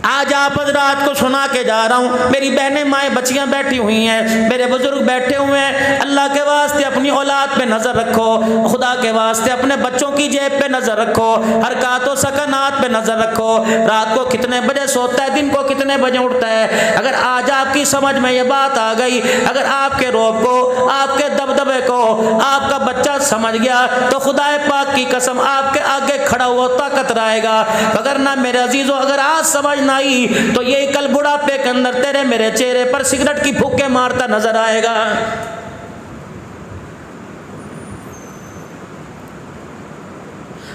آج آپ حضرات کو سنا کے جا رہا ہوں، میری بہنیں مائیں بچیاں بیٹھی ہوئی ہیں، میرے بزرگ بیٹھے ہوئے ہیں، اللہ کے واسطے اپنی اولاد پہ نظر رکھو، خدا کے واسطے اپنے بچوں کی جیب پہ نظر رکھو، حرکات و سکنات پہ نظر رکھو، رات کو کتنے بجے سوتا ہے، دن کو کتنے بجے اٹھتا ہے۔ اگر آج آپ کی سمجھ میں یہ بات آ گئی، اگر آپ کے روب کو، آپ کے دبدبے کو آپ کا بچہ سمجھ گیا تو خدا پاک کی قسم آپ کے آگے کھڑا ہوا طاقت رہے گا۔ اگر نہ میرے عزیزو، اگر آج سمجھ نہ آئی تو یہی کل بڑھاپے کے اندر تیرے میرے چہرے پر سگریٹ کی پھوکے مارتا نظر آئے گا۔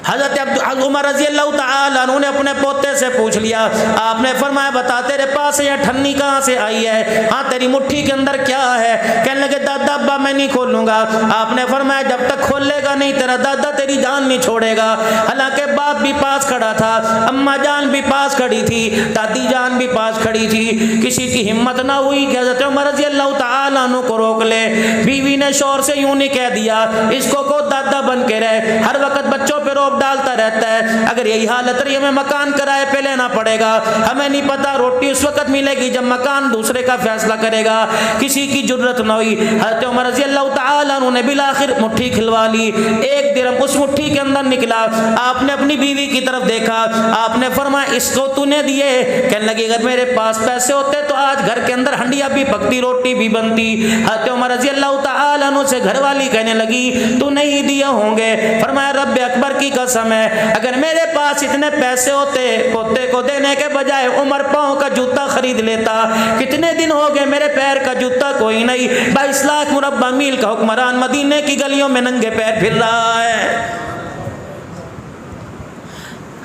حضرت عمر رضی اللہ تعالیٰ عنہ نے اپنے پوتے سے پوچھ لیا، آپ نے فرمایا بتا تیرے پاس یہ ٹھنی کہاں سے آئی ہے، ہاں تیری مٹھی کے اندر کیا ہے؟ کہنے لگے دادا ابا میں نہیں کھولوں گا۔ آپ نے فرمایا جب تک کھولے گا نہیں تیرا دادا تیری جان نہیں چھوڑے گا۔ حالانکہ باپ بھی پاس کھڑا تھا، اماں جان بھی پاس کھڑی تھی، دادی جان بھی پاس کھڑی تھی، کسی کی ہمت نہ ہوئی کہ حضرت عمر رضی اللہ تعالیٰ عنہ کو روک لے۔ بیوی نے شوہر سے یوں نہیں کہہ دیا اس کو دادا بن کے رہے، ہر وقت بچوں پہ روب ڈالتا رہتا ہے، اگر یہی حالت رہی ہمیں مکان کرائے پہ لینا پڑے گا، ہمیں نہیں پتا روٹی اس وقت ملے گی جب مکان دوسرے کا فیصلہ کرے گا۔ کسی کی جرت نہ ہوئی، حضرت عمر رضی اللہ تعالیٰ عنہ نے بالآخر مٹھی کھلوا لی، ایک درہم اس مٹھی کے اندر نکلا۔ آپ نے اپنی بیوی کی طرف دیکھا، آپ نے فرمایا اس کو تو نے دیے؟ کہنے لگی اگر میرے پاس پیسے ہوتے تو آج گھر کے اندر ہنڈیا بھی پکتی، روٹی بھی بنتی۔ حضرت عمر رضی اللہ تعالیٰ عنہ سے گھر والی کہنے لگی تو نہیں دیے ہوں گے؟ فرمایا رب اکبر کی قسم ہے اگر میرے پاس اتنے پیسے ہوتے پوتے کو دینے کے بجائے عمر پاؤں کا جوتا خرید لیتا۔ کتنے دن ہو گئے میرے پیر کا جوتا کوئی نہیں، 22 لاکھ مربع میل کا حکمران مدینے کی گلیوں میں ننگے پیر پھر رہا ہے۔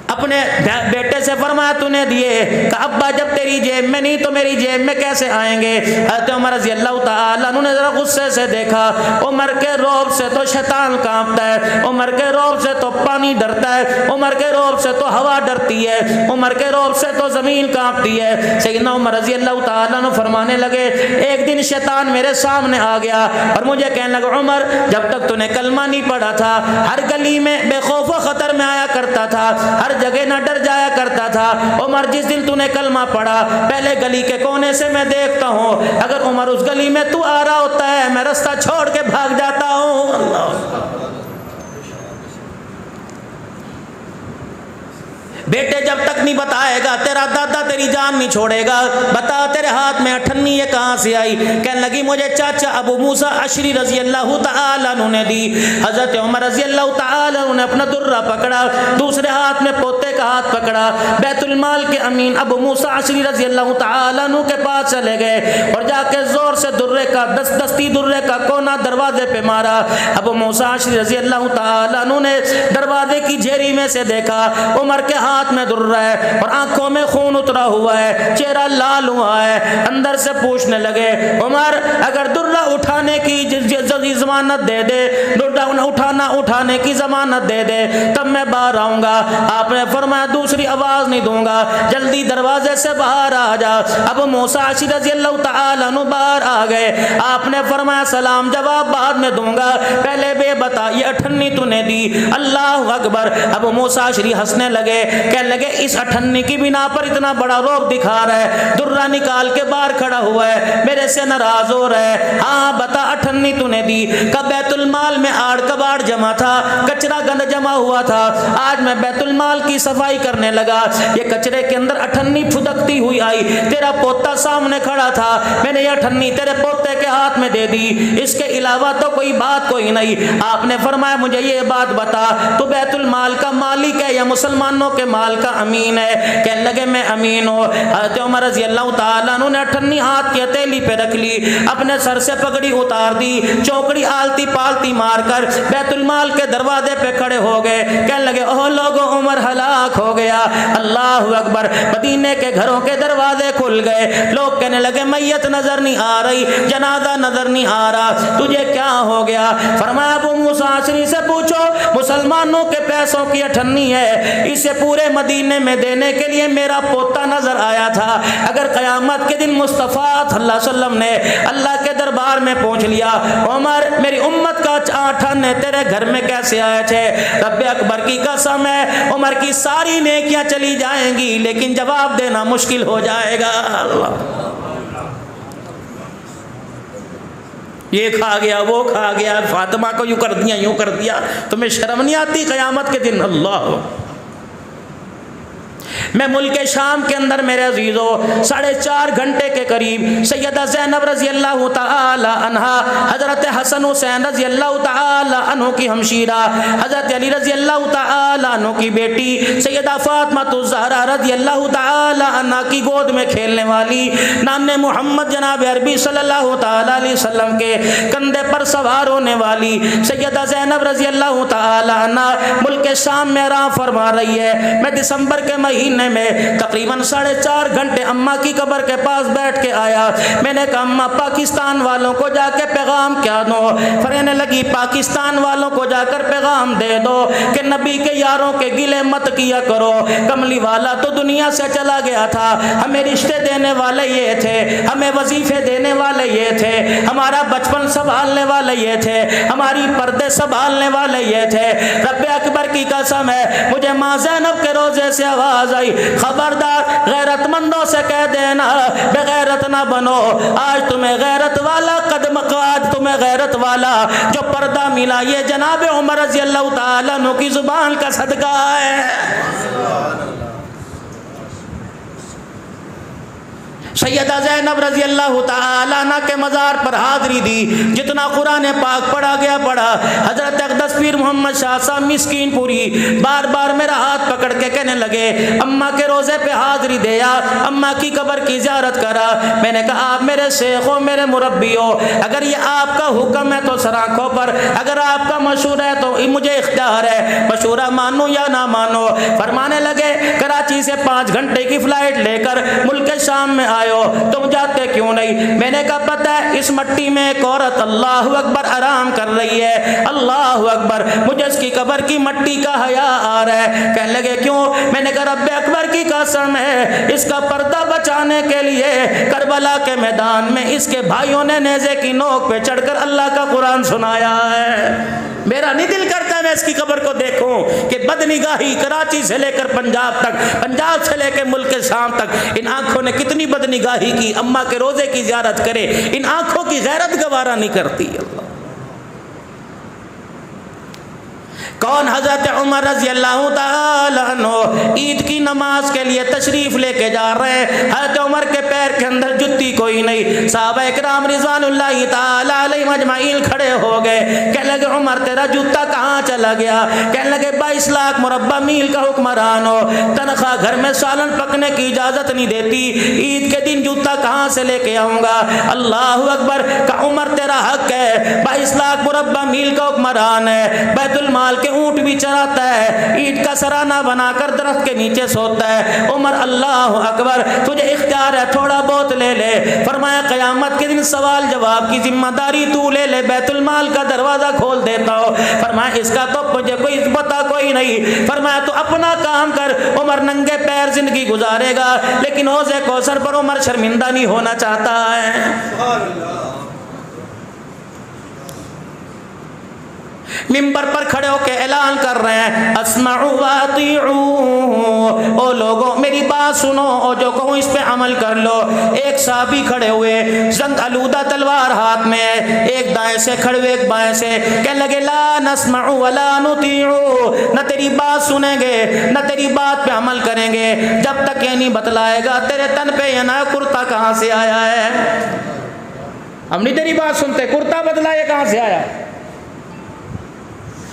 اپنے بیٹے سے فرمایا تو نے دیے؟ کہ ابا جب تیری جیب میں نہیں تو میری جیب میں کیسے آئیں گے؟ حضرت عمر رضی اللہ تعالیٰ عنہ نے ذرا غصے سے دیکھا، عمر کے روب سے تو شیطان کانپتا ہے، عمر کے روب سے تو پانی ڈرتا ہے، عمر کے روب سے تو ہوا ڈرتی ہے، عمر کے روب سے تو زمین کانپتی ہے۔ سیدنا عمر رضی اللہ تعالیٰ عنہ فرمانے لگے ایک دن شیطان میرے سامنے آ گیا اور مجھے کہنے لگا عمر جب تک تو نے کلمہ نہیں پڑھا تھا ہر گلی میں بے خوف و خطر میں آیا کرتا تھا، ہر جگہ نہ ڈر جایا کرتا تھا۔ عمر جس دن تو نے کلمہ پڑھا پہلے گلی کے کونے سے میں دیکھتا ہوں، اگر عمر اس گلی میں تو آ رہا ہوتا ہے میں رستہ چھوڑ کے بھاگ جاتا ہوں۔ اللہ بیٹے جب تک نہیں بتائے گا تیرا دادا تیری جان نہیں چھوڑے گا، بتا تیرے ہاتھ میں اٹھنی یہ کہاں سے آئی؟ کہنے لگی مجھے چاچا ابو موسیٰ اشعری رضی اللہ تعالیٰ عنہ نے دی۔ حضرت عمر رضی اللہ تعالیٰ عنہ نے اپنا درہ پکڑا، دوسرے ہاتھ میں پوتے کا ہاتھ پکڑا، بیت المال کے امین ابو موسیٰ اشعری رضی اللہ تعالیٰ عنہ کے پاس چلے گئے اور جا کے زور سے درے کا دستی درے کا کونا دروازے پہ مارا۔ ابو موسیٰ اشعری رضی اللہ تعالیٰ عنہ نے دروازے کی جھیری میں سے دیکھا عمر کے ہاتھ میں درہ ہے اور آنکھوں میں خون اترا ہوا ہے، چہرہ لال ہوا ہے۔ اندر سے پوچھنے لگے عمر اگر درہ اٹھانے کی ضمانت دے دے، درہ اٹھانے کی ضمانت دے دے تب میں باہر آؤں گا۔ آپ نے فرمایا دوسری آواز نہیں دوں گا، جلدی دروازے سے باہر آ جا۔ ابو موسیٰ اشعری رضی اللہ تعالیٰ عنہ باہر آ گئے۔ آپ نے فرمایا سلام جواب بعد میں دوں گا، پہلے بے بتا یہ اٹھنی تو نے دی؟ اللہ اکبر۔ ابو موسیٰ اشعری ہنسنے لگے، کہنے لگے اس اٹھنی کی بنا پر اتنا بڑا روب دکھا رہا ہے، درہ نکال کے باہر کھڑا ہوا ہے، میرے سے ناراض ہو رہا ہے؟ ہاں بتا اٹھنی تو نے دی؟ کہ بیت المال میں آڑ کباڑ جمع تھا، کچرا گند جمع ہوا تھا، آج میں بیت المال کی صفائی کرنے لگا، یہ کچرے کے اندر اٹھنی پھدکتی ہوئی آئی، تیرا پوتا سامنے کھڑا تھا، میں نے یہ اٹھنی تیرے پوتے کے ہاتھ میں دے دی، اس کے علاوہ تو کوئی بات کوئی نہیں۔ آپ نے فرمایا مجھے یہ بات بتا تو بیت المال کا مالک ہے یا مسلمانوں کے مال کا امین ہے؟ کہنے لگے میں امین ہوں۔ حضرت عمر رضی اللہ تعالیٰ عنہ نے اٹھنی ہاتھ کی ہتھیلی پہ رکھ لی، اپنے سر سے پگڑی اتار دی، چوکڑی آلتی پالتی مار کر بیت المال کے دروازے پہ کھڑے ہو گئے۔ کہنے لگے اوہ لوگو عمر ہلاک ہو گیا۔ اللہ اکبر۔ مدینے کے گھروں کے دروازے کھل گئے، لوگ کہنے لگے میت نظر نہیں آ رہی، جنازہ نظر نہیں آ رہا، تجھے کیا ہو گیا؟ فرمایا ابو موسیٰ اشعری سے پوچھو، مسلمانوں کے پیسوں کی اٹھنی ہے، اسے پورے مدینے میں دینے کے لیے میرا پوتا نظر آیا تھا۔ اگر قیامت کے دن مصطفیٰ صلی اللہ علیہ وسلم نے اللہ کے دربار میں پہنچ لیا عمر میری امت کا اٹھانے تیرے گھر میں کیسے آئے تھے؟ رب اکبر کی قسم ہے عمر کی ساری نیکیاں چلی جائیں گی لیکن جواب دینا مشکل ہو جائے گا. اللہ یہ کھا گیا وہ کھا گیا، فاطمہ کو یوں کر دیا یوں کر دیا، تمہیں شرم نہیں آتی قیامت کے دن؟ اللہ میں ملک شام کے اندر میرے عزیزو 4.5 گھنٹے کے قریب سیدہ زینب رضی اللہ تعالی عنہا، حضرت حسن حسین رضی اللہ تعالی عنہ کی ہمشیرہ، حضرت علی رضی اللہ تعالی عنہ کی بیٹی سیدہ فاطمہ الزہرا رضی اللہ تعالی عنہ کی گود میں کھیلنے والی، نام محمد جناب عربی صلی اللہ تعالی علیہ وسلم کے کندھے پر سوار ہونے والی سیدہ زینب رضی اللہ تعالی عنہ ملک شام میں آرام فرما رہی ہے. میں دسمبر کے مہینے میں تقریباً 4.5 گھنٹے اماں کی قبر کے پاس بیٹھ کے آیا. میں نے کہا اماں پاکستان والوں کو جا کے پیغام کیا دو؟ فرمانے لگی پاکستان والوں کو جا کر پیغام دے دو کہ نبی کے یاروں کے گلے مت کیا کرو. کملی والا تو دنیا سے چلا گیا تھا، ہمیں رشتے دینے والے یہ تھے، ہمیں وظیفے دینے والے یہ تھے، ہمارا بچپن سنبھالنے والے یہ تھے، ہماری پردے سنبھالنے والے یہ تھے. رب اکبر کی قسم ہے مجھے ماں زینب کے روزے سے آواز آئی، خبردار غیرت مندوں سے کہہ دینا بے غیرت نہ بنو. آج تمہیں غیرت والا قدم قاد، تمہیں غیرت والا جو پردہ ملا یہ جناب عمر رضی اللہ تعالیٰ عنہ کی زبان کا صدقہ ہے. سیدہ زینب رضی اللہ تعالی عنہ کے مزار پر حاضری دی، جتنا قرآن پاک پڑھا گیا پڑھا. حضرت اقدس پیر محمد شاہ صاحب مسکین پوری بار بار میرا ہاتھ پکڑ کے کہنے لگے اماں کے روزے پہ حاضری دے یا اماں کی قبر کی زیارت کرا. میں نے کہا آپ میرے شیخ ہو، میرے مربی ہو، اگر یہ آپ کا حکم ہے تو سر آنکھوں پر، اگر آپ کا مشورہ ہے تو مجھے اختیار ہے، مشورہ مانو یا نہ مانو. فرمانے لگے کراچی سے 5 گھنٹے کی فلائٹ لے کر ملک شام میں آئے ہو، تم جاتے کیوں نہیں؟ میں نے کہا پتہ ہے اس مٹی میں ایک عورت اللہ اکبر آرام کر رہی ہے، اللہ اکبر، مجھے اس کی قبر کی مٹی کا حیا آ رہا ہے. کہنے لگے کیوں؟ میں نے کہا رب اکبر کی قسم ہے اس کا پردہ بچانے کے لیے کربلا کے میدان میں اس کے بھائیوں نے نیزے کی نوک پہ چڑھ کر اللہ کا قرآن سنایا ہے. میرا نہیں دل کرتا میں اس کی قبر کو دیکھوں کہ بدنگاہی کراچی سے لے کر پنجاب تک، پنجاب سے لے کے ملک شام تک ان آنکھوں نے کتنی بدنگاہی کی، اماں کے روزے کی زیارت کرے، ان آنکھوں کی غیرت گوارا نہیں کرتی. اللہ کون؟ حضرت عمر رضی اللہ تعالی عنہ عید کی نماز کے لیے تشریف لے کے جا رہے ہیں. حضرت عمر کے پیر کے اندر جتی کوئی نہیں. صحابہ اکرام رضوان اللہ تعالی علیہم اجمعین کھڑے ہو گئے. کہنے لگے عمر تیرا جوتا کہاں چلا گیا؟ کہنے لگے 22 لاکھ مربع میل کا حکمران ہو، تنخواہ گھر میں سالن پکنے کی اجازت نہیں دیتی، عید کے دن جوتا کہاں سے لے کے آؤں گا؟ اللہ اکبر. کہ عمر تیرا حق ہے، 22 لاکھ مربع میل کا حکمران ہے، بیت المال کے اونٹ بھی چراتا ہے، اینٹ کا سرانہ بنا کر درخت کے نیچے سوتا ہے. عمر اللہ اکبر، تجھے اختیار ہے تھوڑا بہت لے لے. فرمایا قیامت کے دن سوال جواب کی ذمہ داری تو لے لے، بیت المال کا دروازہ کھول دیتا ہو. فرمایا اس کا تو مجھے کوئی پتہ کوئی نہیں. فرمایا تو اپنا کام کر. عمر ننگے پیر زندگی گزارے گا لیکن حوض کوثر پر عمر شرمندہ نہیں ہونا چاہتا ہے. منبر پر کھڑے ہو کے اعلان کر رہے ہیں اسمعوا واطیعوا، او لوگوں میری بات سنو اور جو کہوں اس پہ عمل کر لو. ایک صحابی کھڑے ہوئے، زنگ آلودہ تلوار ہاتھ میں ہے، ایک دائیں سے کھڑے ہوئے ایک بائیں سے، کہنے لگے لا نسمع ولا نطیع، نہ تیری بات سنیں گے نہ تیری بات پہ عمل کریں گے جب تک یہ نہیں بتلائے گا تیرے تن پہ یہ نیا کرتا کہاں سے آیا ہے. ہم نہیں تیری بات سنتے، کرتا بدلا یہ کہاں سے آیا؟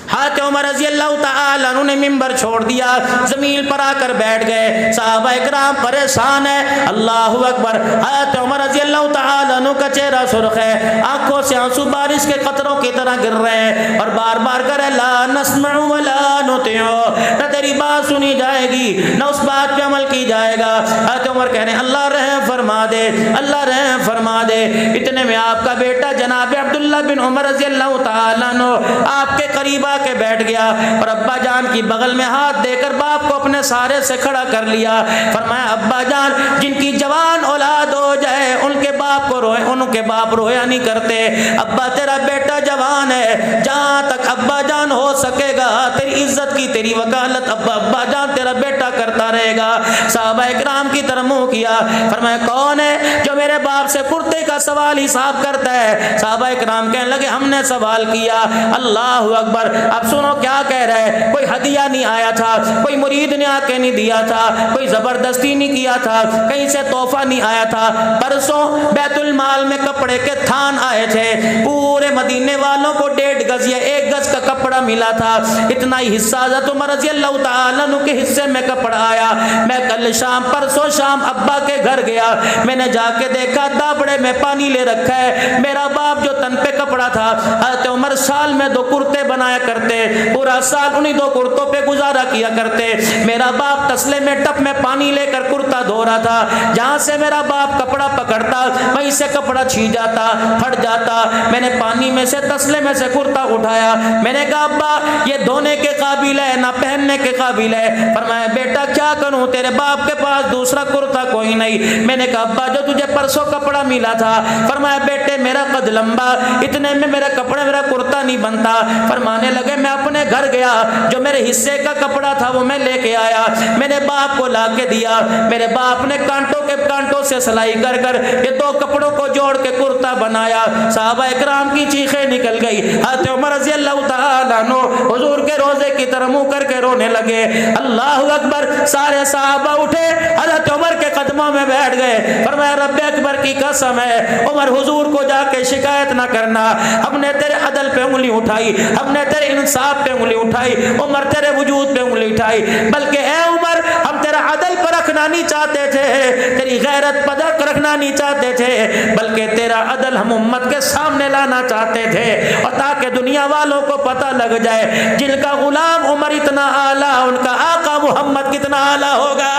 حضرت عمر رضی اللہ تعالی عنہ نے منبر چھوڑ دیا، زمین پر آ کر بیٹھ گئے. صحابہ اکرام پریشان ہے. اللہ اکبر. حضرت عمر رضی اللہ تعالی عنہ کا چہرہ سرخ ہے، آنکھوں سے آنسو بارش کے قطروں کی طرح گر رہے ہیں اور بار بار کرے لا نسمع ولا نطیع، نہ تیری بات سنی جائے گی نہ اس بات پہ عمل کی جائے گا. حضرت عمر کہہ رہے ہیں اللہ رحم فرما دے، اللہ رحم فرما دے. اتنے میں آپ کا بیٹا جناب عبداللہ بن عمر رضی اللہ تعالی عنہ آپ کے قریب جا کے بیٹھ گیا اور ابا جان کی بغل میں ہاتھ دے کر باپ کو اپنے سارے سے کھڑا کر لیا. فرمایا ابا جان جن کی جوان اولاد ہو جائے ان کے باپ کو روئے، ان کے باپ رویا نہیں کرتے. ابا تیرا بیٹا جوان ہے، جہاں تک ابا جان ہو سکے گا تیری عزت کی تیری وکالت ابا جان تیرا بیٹا کرتا رہے گا. صحابہ اکرام کی طرف منہ کیا. فرمایا کون ہے جو میرے باپ سے کرتے کا سوال حساب کرتا ہے؟ صحابہ اکرام کہنے لگے ہم نے سوال کیا. اللہ اکبر. اب سنو کیا کہہ رہے ہیں. کوئی ہدیہ نہیں آیا تھا، کوئی مرید نے آ کے نہیں دیا تھا، کوئی زبردستی نہیں کیا تھا، کہیں سے تحفہ نہیں آیا تھا. پرسوں بیت المال میں کپڑے کے تھان آئے تھے، پورے مدینے والوں کو 1.5 گز یا 1 گز کا کپڑا ملا تھا. اتنا ہی حصہ حضرت عمر رضی اللہ تعالیٰ عنہ کے حصے میں کپڑا آیا. میں کل شام پرسوں شام ابا کے گھر گیا، میں نے جا کے دیکھا دابڑے میں پانی لے رکھا ہے. میرا باپ جو تن پہ کپڑا تھا، حضرت عمر سال میں 2 کرتے بنایا کرتے، پورا سال انہی 2 کرتوں پہ گزارا کیا کرتے. میرا باپ تسلے میں ٹپ میں پانی لے کر کرتا دھو رہا تھا، جہاں سے میرا باپ کپڑا پکڑتا وہیں سے کپڑا چھین جاتا، پھٹ جاتا. میں نے پانی میں سے تسلے میں سے کرتا اٹھایا. میں نے کہا ابا یہ دھونے کے قابل ہے نہ پہننے کے قابل ہے. فرمایا بیٹا کیا کروں، تیرے باپ کے پاس دوسرا کرتا کوئی نہیں. میں نے کہا ابا جو تجھے پرسوں کپڑا ملا تھا. فرمایا بیٹے میرا قد لمبا، اتنے میں میرا کپڑا میرا کرتا نہیں بنتا. فرمانے لگے میں اپنے گھر گیا، جو میرے حصے کا کپڑا تھا وہ میں لے کے آیا، میں نے باپ کو لا کے دیا. میرے باپ نے کانٹوں سے سلائی کر کر یہ 2 کپڑوں کو جوڑ کے کرتا بنایا. صحابہ اکرام کی چیخیں نکل گئی. حضرت عمر رضی اللہ تعالیٰ عنہ حضور کے روزے کی طرف منہ کر کے رونے لگے. اللہ اکبر. سارے صحابہ اٹھے، حضرت عمر کے قدموں میں بیٹھ گئے. فرمایا رب اکبر کی قسم ہے عمر حضور کو جا کے شکایت نہ کرنا، ہم نے تیرے عدل پہ انگلی اٹھائی، ہم نے تیرے انصاف پہ انگلی اٹھائی، عمر تیرے وجود پہ انگلی اٹھائی. بلکہ اے عمر ہم تیرا عدل پر رکھنا نہیں چاہتے تھے، تیری غیرت پر رکھنا نہیں چاہتے تھے، بلکہ تیرا عدل ہم امت کے سامنے لانا چاہتے تھے، اور تاکہ دنیا والوں کو پتہ لگ جائے جن کا غلام عمر اتنا اعلیٰ ان کا آقا محمد کتنا اعلیٰ ہوگا.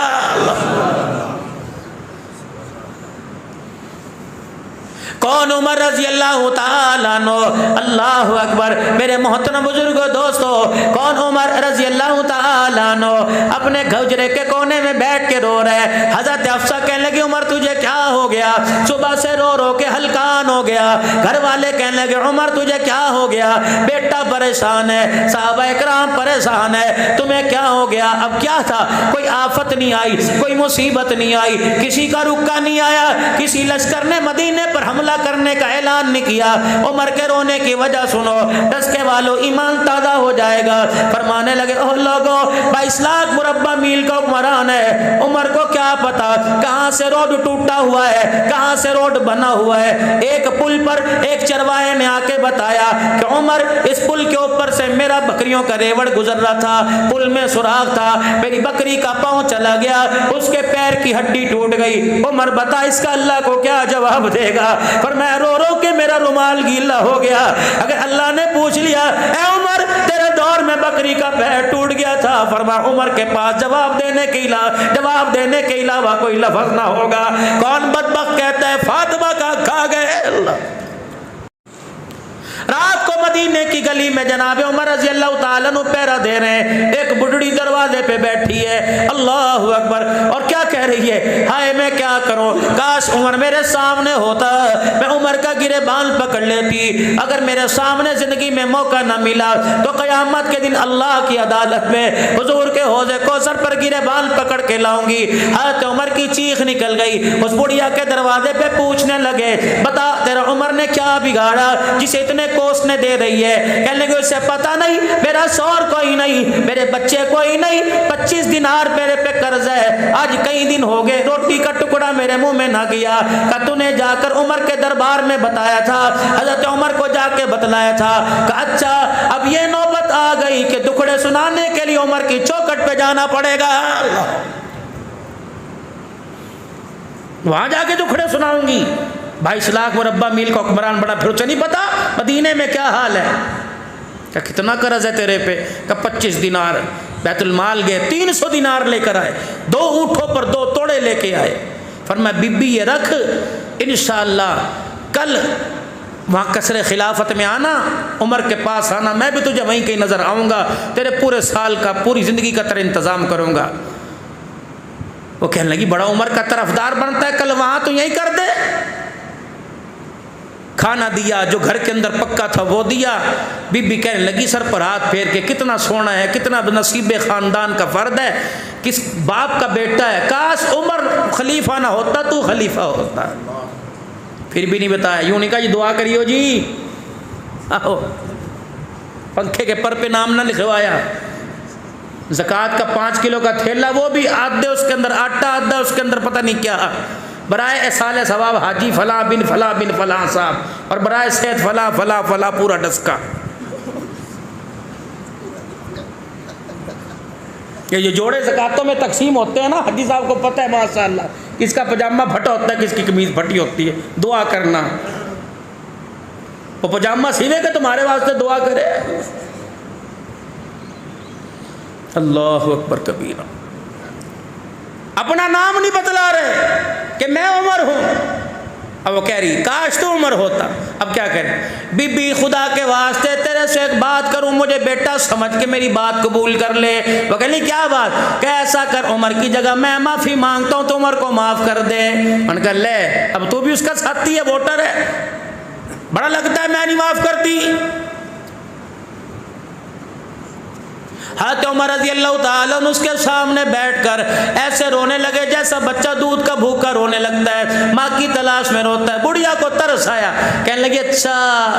کون عمر رضی اللہ تعالیٰ عنہ. اللہ اکبر. میرے محترم بزرگوں دوستو، کون عمر رضی اللہ تعالیٰ عنہ اپنے گھجرے کے کونے میں بیٹھ کے رو رہے. حضرت حفصہ کہنے لگی عمر تجھے کیا ہو گیا؟ صبح سے رو رو کے ہلکان ہو گیا. گھر والے کہنے لگے عمر تجھے کیا ہو گیا؟ بیٹا پریشان ہے، صحابہ اکرام پریشان ہے، تمہیں کیا ہو گیا؟ اب کیا تھا؟ کوئی آفت نہیں آئی، کوئی مصیبت نہیں آئی، کسی کا رکا نہیں آیا، کسی لشکر نے مدینے پر حملہ کرنے کا اعلان نہیں کیا. عمر کے رونے کی وجہ سنو، ڈسکے والوں ایمان تازہ ہو جائے گا. فرمانے لگے او لوگوں 22 لاکھ مربع میل کا حکمران ہے، عمر کو کیا پتا کہاں سے روڈ ٹوٹا ہوا ہے، کہاں سے روڈ بنا ہوا ہے. ایک پل پر ایک چرواہے نے آ کے بتایا کہ عمر اس پل کے اوپر سے میرا بکریوں کا ریوڑ گزر رہا تھا، پل میں سوراخ تھا، میری بکری کا پاؤں چلا گیا، اس کے پیر کی ہڈی ٹوٹ گئی. عمر بتا اس کا اللہ کو کیا جواب دے گا؟ فرمایا رو رو کے میرا رومال گیلا ہو گیا. اگر اللہ نے پوچھ لیا اے عمر تیرے دور میں بکری کا پیر ٹوٹ گیا تھا، فرمایا عمر کے پاس جواب دینے کے علاوہ کوئی لفظ نہ ہوگا. کون بدبخت کہتا ہے فاطمہ کا کھا گئے اللہ. رات کو مدینے کی گلی میں جناب عمر رضی اللہ تعالیٰ عنہ پہرا دے رہے ہیں. ایک بڑھڑی دروازے پہ بیٹھی ہے، اللہ اکبر، اور کیا کہہ رہی ہے؟ ہائے میں کیا کروں، کاش عمر میرے سامنے ہوتا، میں عمر کا گریبان پکڑ لیتی. اگر میرے سامنے زندگی میں موقع نہ ملا تو قیامت کے دن اللہ کی عدالت میں حضور کے حوض کوثر پر گریبان پکڑ کے لاؤں گی. حضرت عمر کی چیخ نکل گئی. اس بڑھیا کے دروازے پہ پوچھنے لگے بتا تیرا عمر نے کیا بگاڑا جسے اتنے کوس نے دے رہی ہے؟ کہنے لگے اسے پتا نہیں، میرا شوہر کوئی نہیں، میرے بچے کوئی نہیں، 25 دینار میرے پہ قرض ہے، آج کئی دن ہو گئے روٹی کا ٹکڑا میرے منہ میں نہ گیا. کہ تو نے جا کر عمر کے دربار میں بتایا تھا، حضرت عمر کو جا کے بتلایا تھا. کہ اچھا اب یہ نوبت آ گئی کہ دکھڑے سنانے کے لیے عمر کی چوکھٹ پہ جانا پڑے گا، وہاں جا کے دکھڑے سناؤں گی. 22 لاکھ مربع میل کا حکمران بڑا، پھر اسے نہیں پتا مدینے میں کیا حال ہے. کہ کتنا قرض ہے تیرے پہ؟ کہ 25 دینار. بیت المال گئے 300 دینار لے کر آئے، 2 اونٹوں پر 2 توڑے لے کے آئے. فرمایا بی بی یہ رکھ، انشاءاللہ کل وہاں قصر خلافت میں آنا، عمر کے پاس آنا، میں بھی تجھے وہیں کہیں نظر آؤں گا، تیرے پورے سال کا پوری زندگی کا تیرا انتظام کروں گا۔ وہ کہنے لگی بڑا عمر کا طرفدار بنتا ہے، کل وہاں تو یہی کر دے۔ کھانا دیا، جو گھر کے اندر پکا تھا وہ دیا۔ بی بی کہنے لگی سر پر ہاتھ پھیر کے، کتنا سونا ہے، کتنا نصیب خاندان کا فرد ہے، کس باپ کا بیٹا ہے، کاش عمر خلیفہ نہ ہوتا تو خلیفہ ہوتا۔ پھر بھی نہیں بتایا، یوں نہیں کہا جی دعا کریو جی، آہو پنکھے کے پر پہ نام نہ لکھوایا۔ زکوٰۃ کا 5 کلو کا تھیلا، وہ بھی آدھے اس کے اندر آٹا، آدھا اس کے اندر پتہ نہیں کیا، برائے احصال ثواب حاجی فلاں بن فلاں بن فلاں صاحب، اور برائے صحت فلاں فلاں فلاں، پورا ڈسکا۔ یہ جوڑے زکاتوں میں تقسیم ہوتے ہیں نا، حاجی صاحب کو پتہ ہے ماشاء اللہ، کس کا پاجامہ پھٹا ہوتا ہے، کس کی قمیض پھٹی ہوتی ہے، دعا کرنا۔ وہ پاجامہ سینے کے تمہارے واسطے دعا کرے۔ اللہ اکبر کبیرہ۔ اپنا نام نہیں بتلا رہے کہ میں عمر ہوں۔ اب وہ کہہ رہی کاش تو عمر ہوتا۔ اب کیا کریں؟ بی بی خدا کے واسطے تیرے سے ایک بات کروں، مجھے بیٹا سمجھ کے میری بات قبول کر لے۔ وہ کہہ لی کیا بات؟ کہ ایسا کر، عمر کی جگہ میں معافی مانگتا ہوں تو عمر کو معاف کر دے۔ ان کا لے، اب تو بھی اس کا ساتھی ہے، ووٹر ہے، بڑا لگتا ہے میں نہیں معاف کرتی۔ حضرت عمر رضی اللہ تعالیٰ عنہ اس کے سامنے بیٹھ کر ایسے رونے لگے جیسا بچہ دودھ کا بھوکا رونے لگتا ہے، ماں کی تلاش میں روتا ہے۔ بڑھیا کو ترس آیا، کہنے لگی اچھا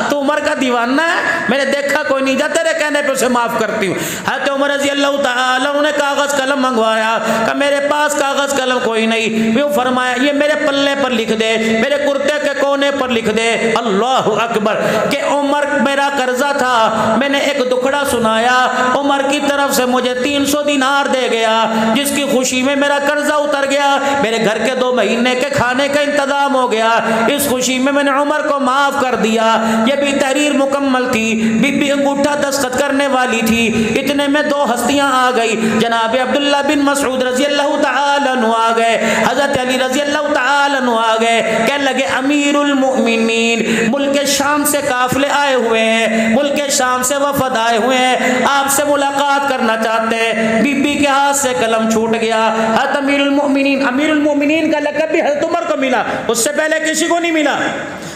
تو عمر کا دیوانہ ہے، میں نے دیکھا کوئی نہیں، جا تیرے کہنے پہ اسے معاف کرتی ہوں۔ حضرت عمر رضی اللہ تعالیٰ عنہ نے کاغذ قلم منگوایا، کہ میرے پاس کاغذ قلم کوئی نہیں، وہ فرمایا یہ میرے پلے پر لکھ دے، میرے کرتے کے کونے پر لکھ دے، اللہ اکبر، کہ عمر میرا قرضہ تھا، میں نے ایک دکھڑا سنایا، عمر کی طرف سے مجھے 300 دینار دے گیا، جس کی خوشی میں میرا قرضہ اتر گیا، میرے گھر کے 2 مہینے کے کھانے کا انتظام ہو گیا، اس خوشی میں نے عمر کو معاف کر دیا۔ یہ بھی تحریر مکمل تھی، بی بی انگوٹھا دستخط کرنے والی تھی، اتنے میں 2 ہستیاں آ گئی، جناب عبداللہ بن مسعود رضی اللہ تعالیٰ عنہ آ گئے، حضرت علی رضی اللہ تعالیٰ عنہ آ گئے، کہنے لگے امیر المؤمنین ملک شام سے قافلے آئے ہوئے ہیں، ملک شام سے وفد آئے ہوئے ہیں، آپ سے ملاقات کرنا چاہتے ہیں۔ بی بی کے ہاتھ سے قلم چھوٹ گیا۔ حضرت امیر المؤمنین کا لقب بھی حضرت عمر کو ملا، اس سے پہلے کسی کو نہیں ملا۔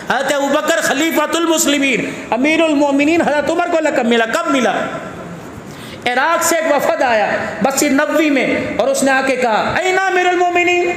حضرت ابوبکر خلیفۃ المسلمین، امیر المؤمنین حضرت عمر کو لقب ملا، کب ملا؟ عراق سے ایک وفد آیا مسجد نبوی میں، اور اس نے آ کے کہا این امیر المؤمنین،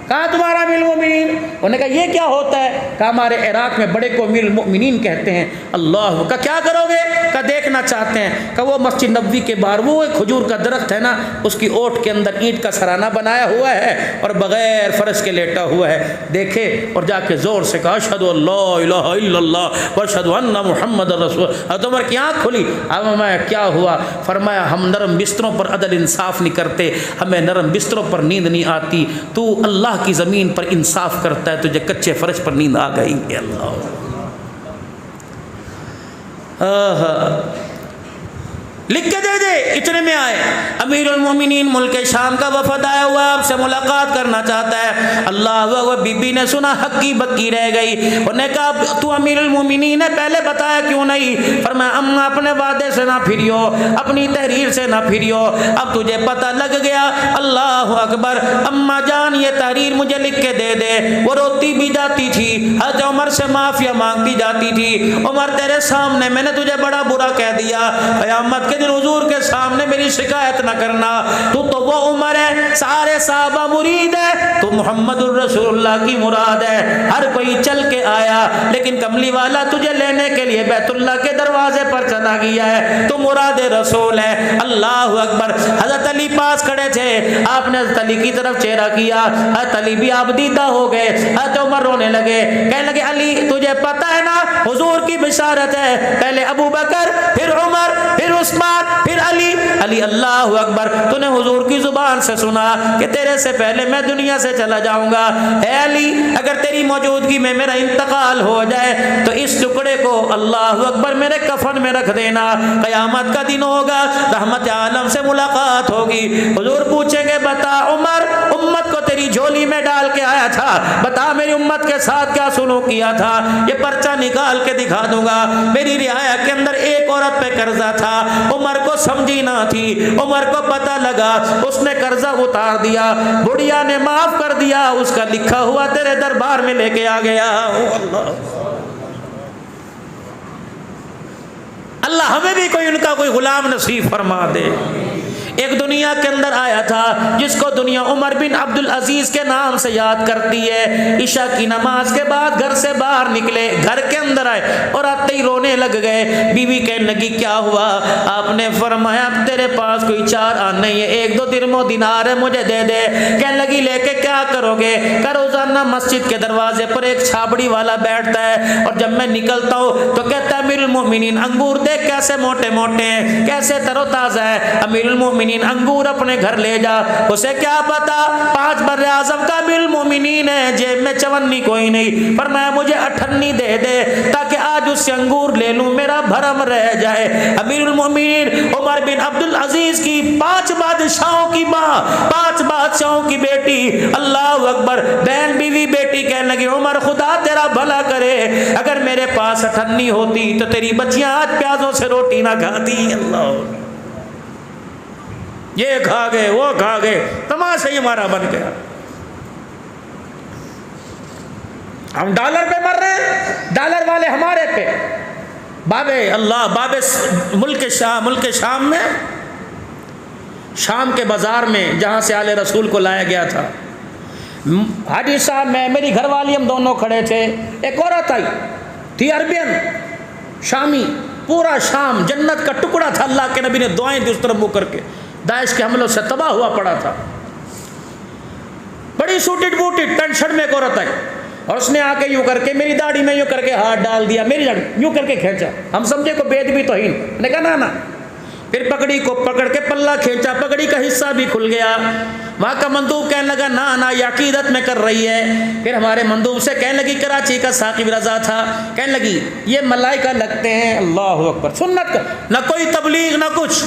کہاں تمہارا امیر المؤمنین؟ انہوں نے کہا یہ کیا ہوتا ہے؟ کہا ہمارے عراق میں بڑے کو امیر المؤمنین کہتے ہیں۔ اللہ کا کیا کرو گے؟ کہا دیکھنا چاہتے ہیں۔ کہا وہ مسجد نبوی کے باہر وہ ایک کھجور کا درخت ہے نا، اس کی اوٹ کے اندر اینٹ کا سرانہ بنایا ہوا ہے اور بغیر فرش کے لیٹا ہوا ہے، دیکھے اور جا کے زور سے کہا اشہد ان لا الہ الا اللہ واشہد ان محمد رسول۔ حضرت عمر کی آنکھ کھلی۔ اب میں کیا ہوا؟ فرمایا ہم نرم بستروں پر عدل انصاف نہیں کرتے، ہمیں نرم بستروں پر نیند نہیں آتی، تو اللہ کی زمین پر انصاف کرتا ہے، تجھے کچے فرش پر نیند آ گئی ہے۔ اللہ لکھ کے دے دے۔ اتنے میں آئے امیر المومنین ملک شام کا وفد آیا ہوا، آپ سے ملاقات کرنا چاہتا ہے۔ اللہ وہ بی بی نے سنا ہکی بکی رہ گئی، انہوں نے کہا تو امیر المومنین ہے، پہلے بتایا کیوں نہیں؟ فرمایا اماں اپنے وعدے سے نہ پھریو، اپنی تحریر سے نہ پھریو، اب تجھے پتہ لگ گیا۔ اللہ اکبر، اماں جان یہ تحریر مجھے لکھ کے دے دے۔ وہ روتی بھی جاتی تھی، حضرت عمر سے معافیا مانگتی جاتی تھی، عمر تیرے سامنے میں نے تجھے بڑا برا کہہ دیا، قیامت کے دن حضور کے سامنے میری شکایت نہ کرنا، تو وہ عمر ہے، سارے صحابہ مرید ہے، تو محمد الرسول اللہ کی مراد ہے، ہر کوئی چل کے آیا، لیکن کملی والا تجھے لینے کے لیے بیت اللہ کے دروازے پر چلا گیا ہے، تو مراد رسول ہے۔ اللہ اکبر۔ حضرت علی پاس کھڑے تھے، آپ نے حضرت علی کی طرف چہرہ کیا، حضرت علی بھی آپ دیدہ ہو گئے، حضرت عمر رونے لگے، کہنے لگے علی تجھے پتہ ہے نا حضور کی بشارت ہے، پہلے ابو بکر پھر عمر پھر عثمان پھر علی۔ علی اللہ اکبر، تو نے حضور کی زبان سے سنا کہ تیرے سے پہلے میں دنیا سے چلا جاؤں گا۔ اے علی اگر تیری موجودگی میں میرا انتقال ہو جائے تو اس ٹکڑے کو اللہ اکبر میرے کفن میں رکھ دینا، قیامت کا دن ہوگا، رحمت عالم سے ملاقات ہوگی، حضور پوچھیں گے بتا عمر امت کو تیری جھولی میں ڈال کے آیا تھا بتا میری امت کے ساتھ کیا سلوک کیا تھا، یہ پرچہ نکال کے دکھا دوں گا۔ میری رعایا کے اندر ایک عورت پہ قرضہ تھا، عمر کو سمجھی نہ تھی، عمر کو پتہ لگا، اس نے قرضہ اتار دیا، بڑھیا نے معاف کر دیا، اس کا لکھا ہوا تیرے دربار میں لے کے آ گیا۔ اللہ ہمیں بھی کوئی ان کا کوئی غلام نصیب فرما دے۔ ایک دنیا کے اندر آیا تھا جس کو دنیا عمر بن عبد العزیز کے نام سے یاد کرتی ہے۔ عشاء کی نماز کے بعد گھر سے باہر نکلے، گھر کے اندر آئے اور آتے ہی رونے لگ گئے۔ بیوی کہنے لگی کیا ہوا؟ آپ نے فرمایا تیرے پاس کوئی 4 آنے نہیں ہے، 1-2 درہم و دینار ہے، مجھے دے دے۔ کہنے لگی لے کے کیا کرو گے؟ کہ روزانہ مسجد کے دروازے پر ایک چھابڑی والا بیٹھتا ہے اور جب میں نکلتا ہوں تو کہتا ہے امیر المومنین انگور دیکھ کیسے موٹے موٹے ہیں، کیسے تر و تازہ ہے، امیر المومنین انگور اپنے گھر لے جا۔ اسے کیا پتا 5 بر اعظم کا امیر المومنین ہے، جیب میں چونی کوئی نہیں، فرمایا مجھے 58 دے دے تاکہ آج اس سے انگور لے لوں، میرا بھرم رہ جائے۔ امیر المومنین عمر بن عبد العزیز کی 5 بادشاہوں کی ماں، 5 بادشاہوں کی بیٹی، اللہ اکبر، بہن بیوی بیٹی کہنے لگی عمر خدا تیرا بھلا کرے، اگر میرے پاس 58 ہوتی تو تیری بچیاں آج پیازوں سے روٹی نہ کھاتی۔ اللہ، یہ کھا گئے وہ کھا گئے، تماشا ہی ہمارا بن گیا۔ ہم ڈالر پہ مر رہے ہیں، ڈالر والے ہمارے پہ۔ باب ملک شام میں، شام کے بازار میں جہاں سے آل رسول کو لایا گیا تھا، حاجی صاحب میں میری گھر والی ہم دونوں کھڑے تھے، ایک عورت آئی تھی عربین شامی، پورا شام جنت کا ٹکڑا تھا، اللہ کے نبی نے دعائیں دی اس طرف منہ کر کے، داعش کے حملوں سے تباہ ہوا پڑا تھا، بڑی سوٹڈ بوٹڈ پینٹ شرٹ میں ایک عورت آئی اور اس نے آ کے یوں کر کے میری داڑھی میں یوں کر کے ہاتھ ڈال دیا، میری داڑھی یوں کر کے کھینچا، ہم سمجھے کو بے ادبی توہین، نے کہا نا، پھر پگڑی کو پکڑ کے پلہ کھینچا، پگڑی کا حصہ بھی کھل گیا۔ وہاں کا مندوب کہنے لگا نا یہ عقیدت میں کر رہی ہے۔ پھر ہمارے مندوب سے کہنے لگی کراچی کا ثاقب رضا تھا، کہنے لگی یہ ملائکہ لگتے ہیں، اللہ اکبر، سنت کا نہ کوئی تبلیغ نہ کچھ،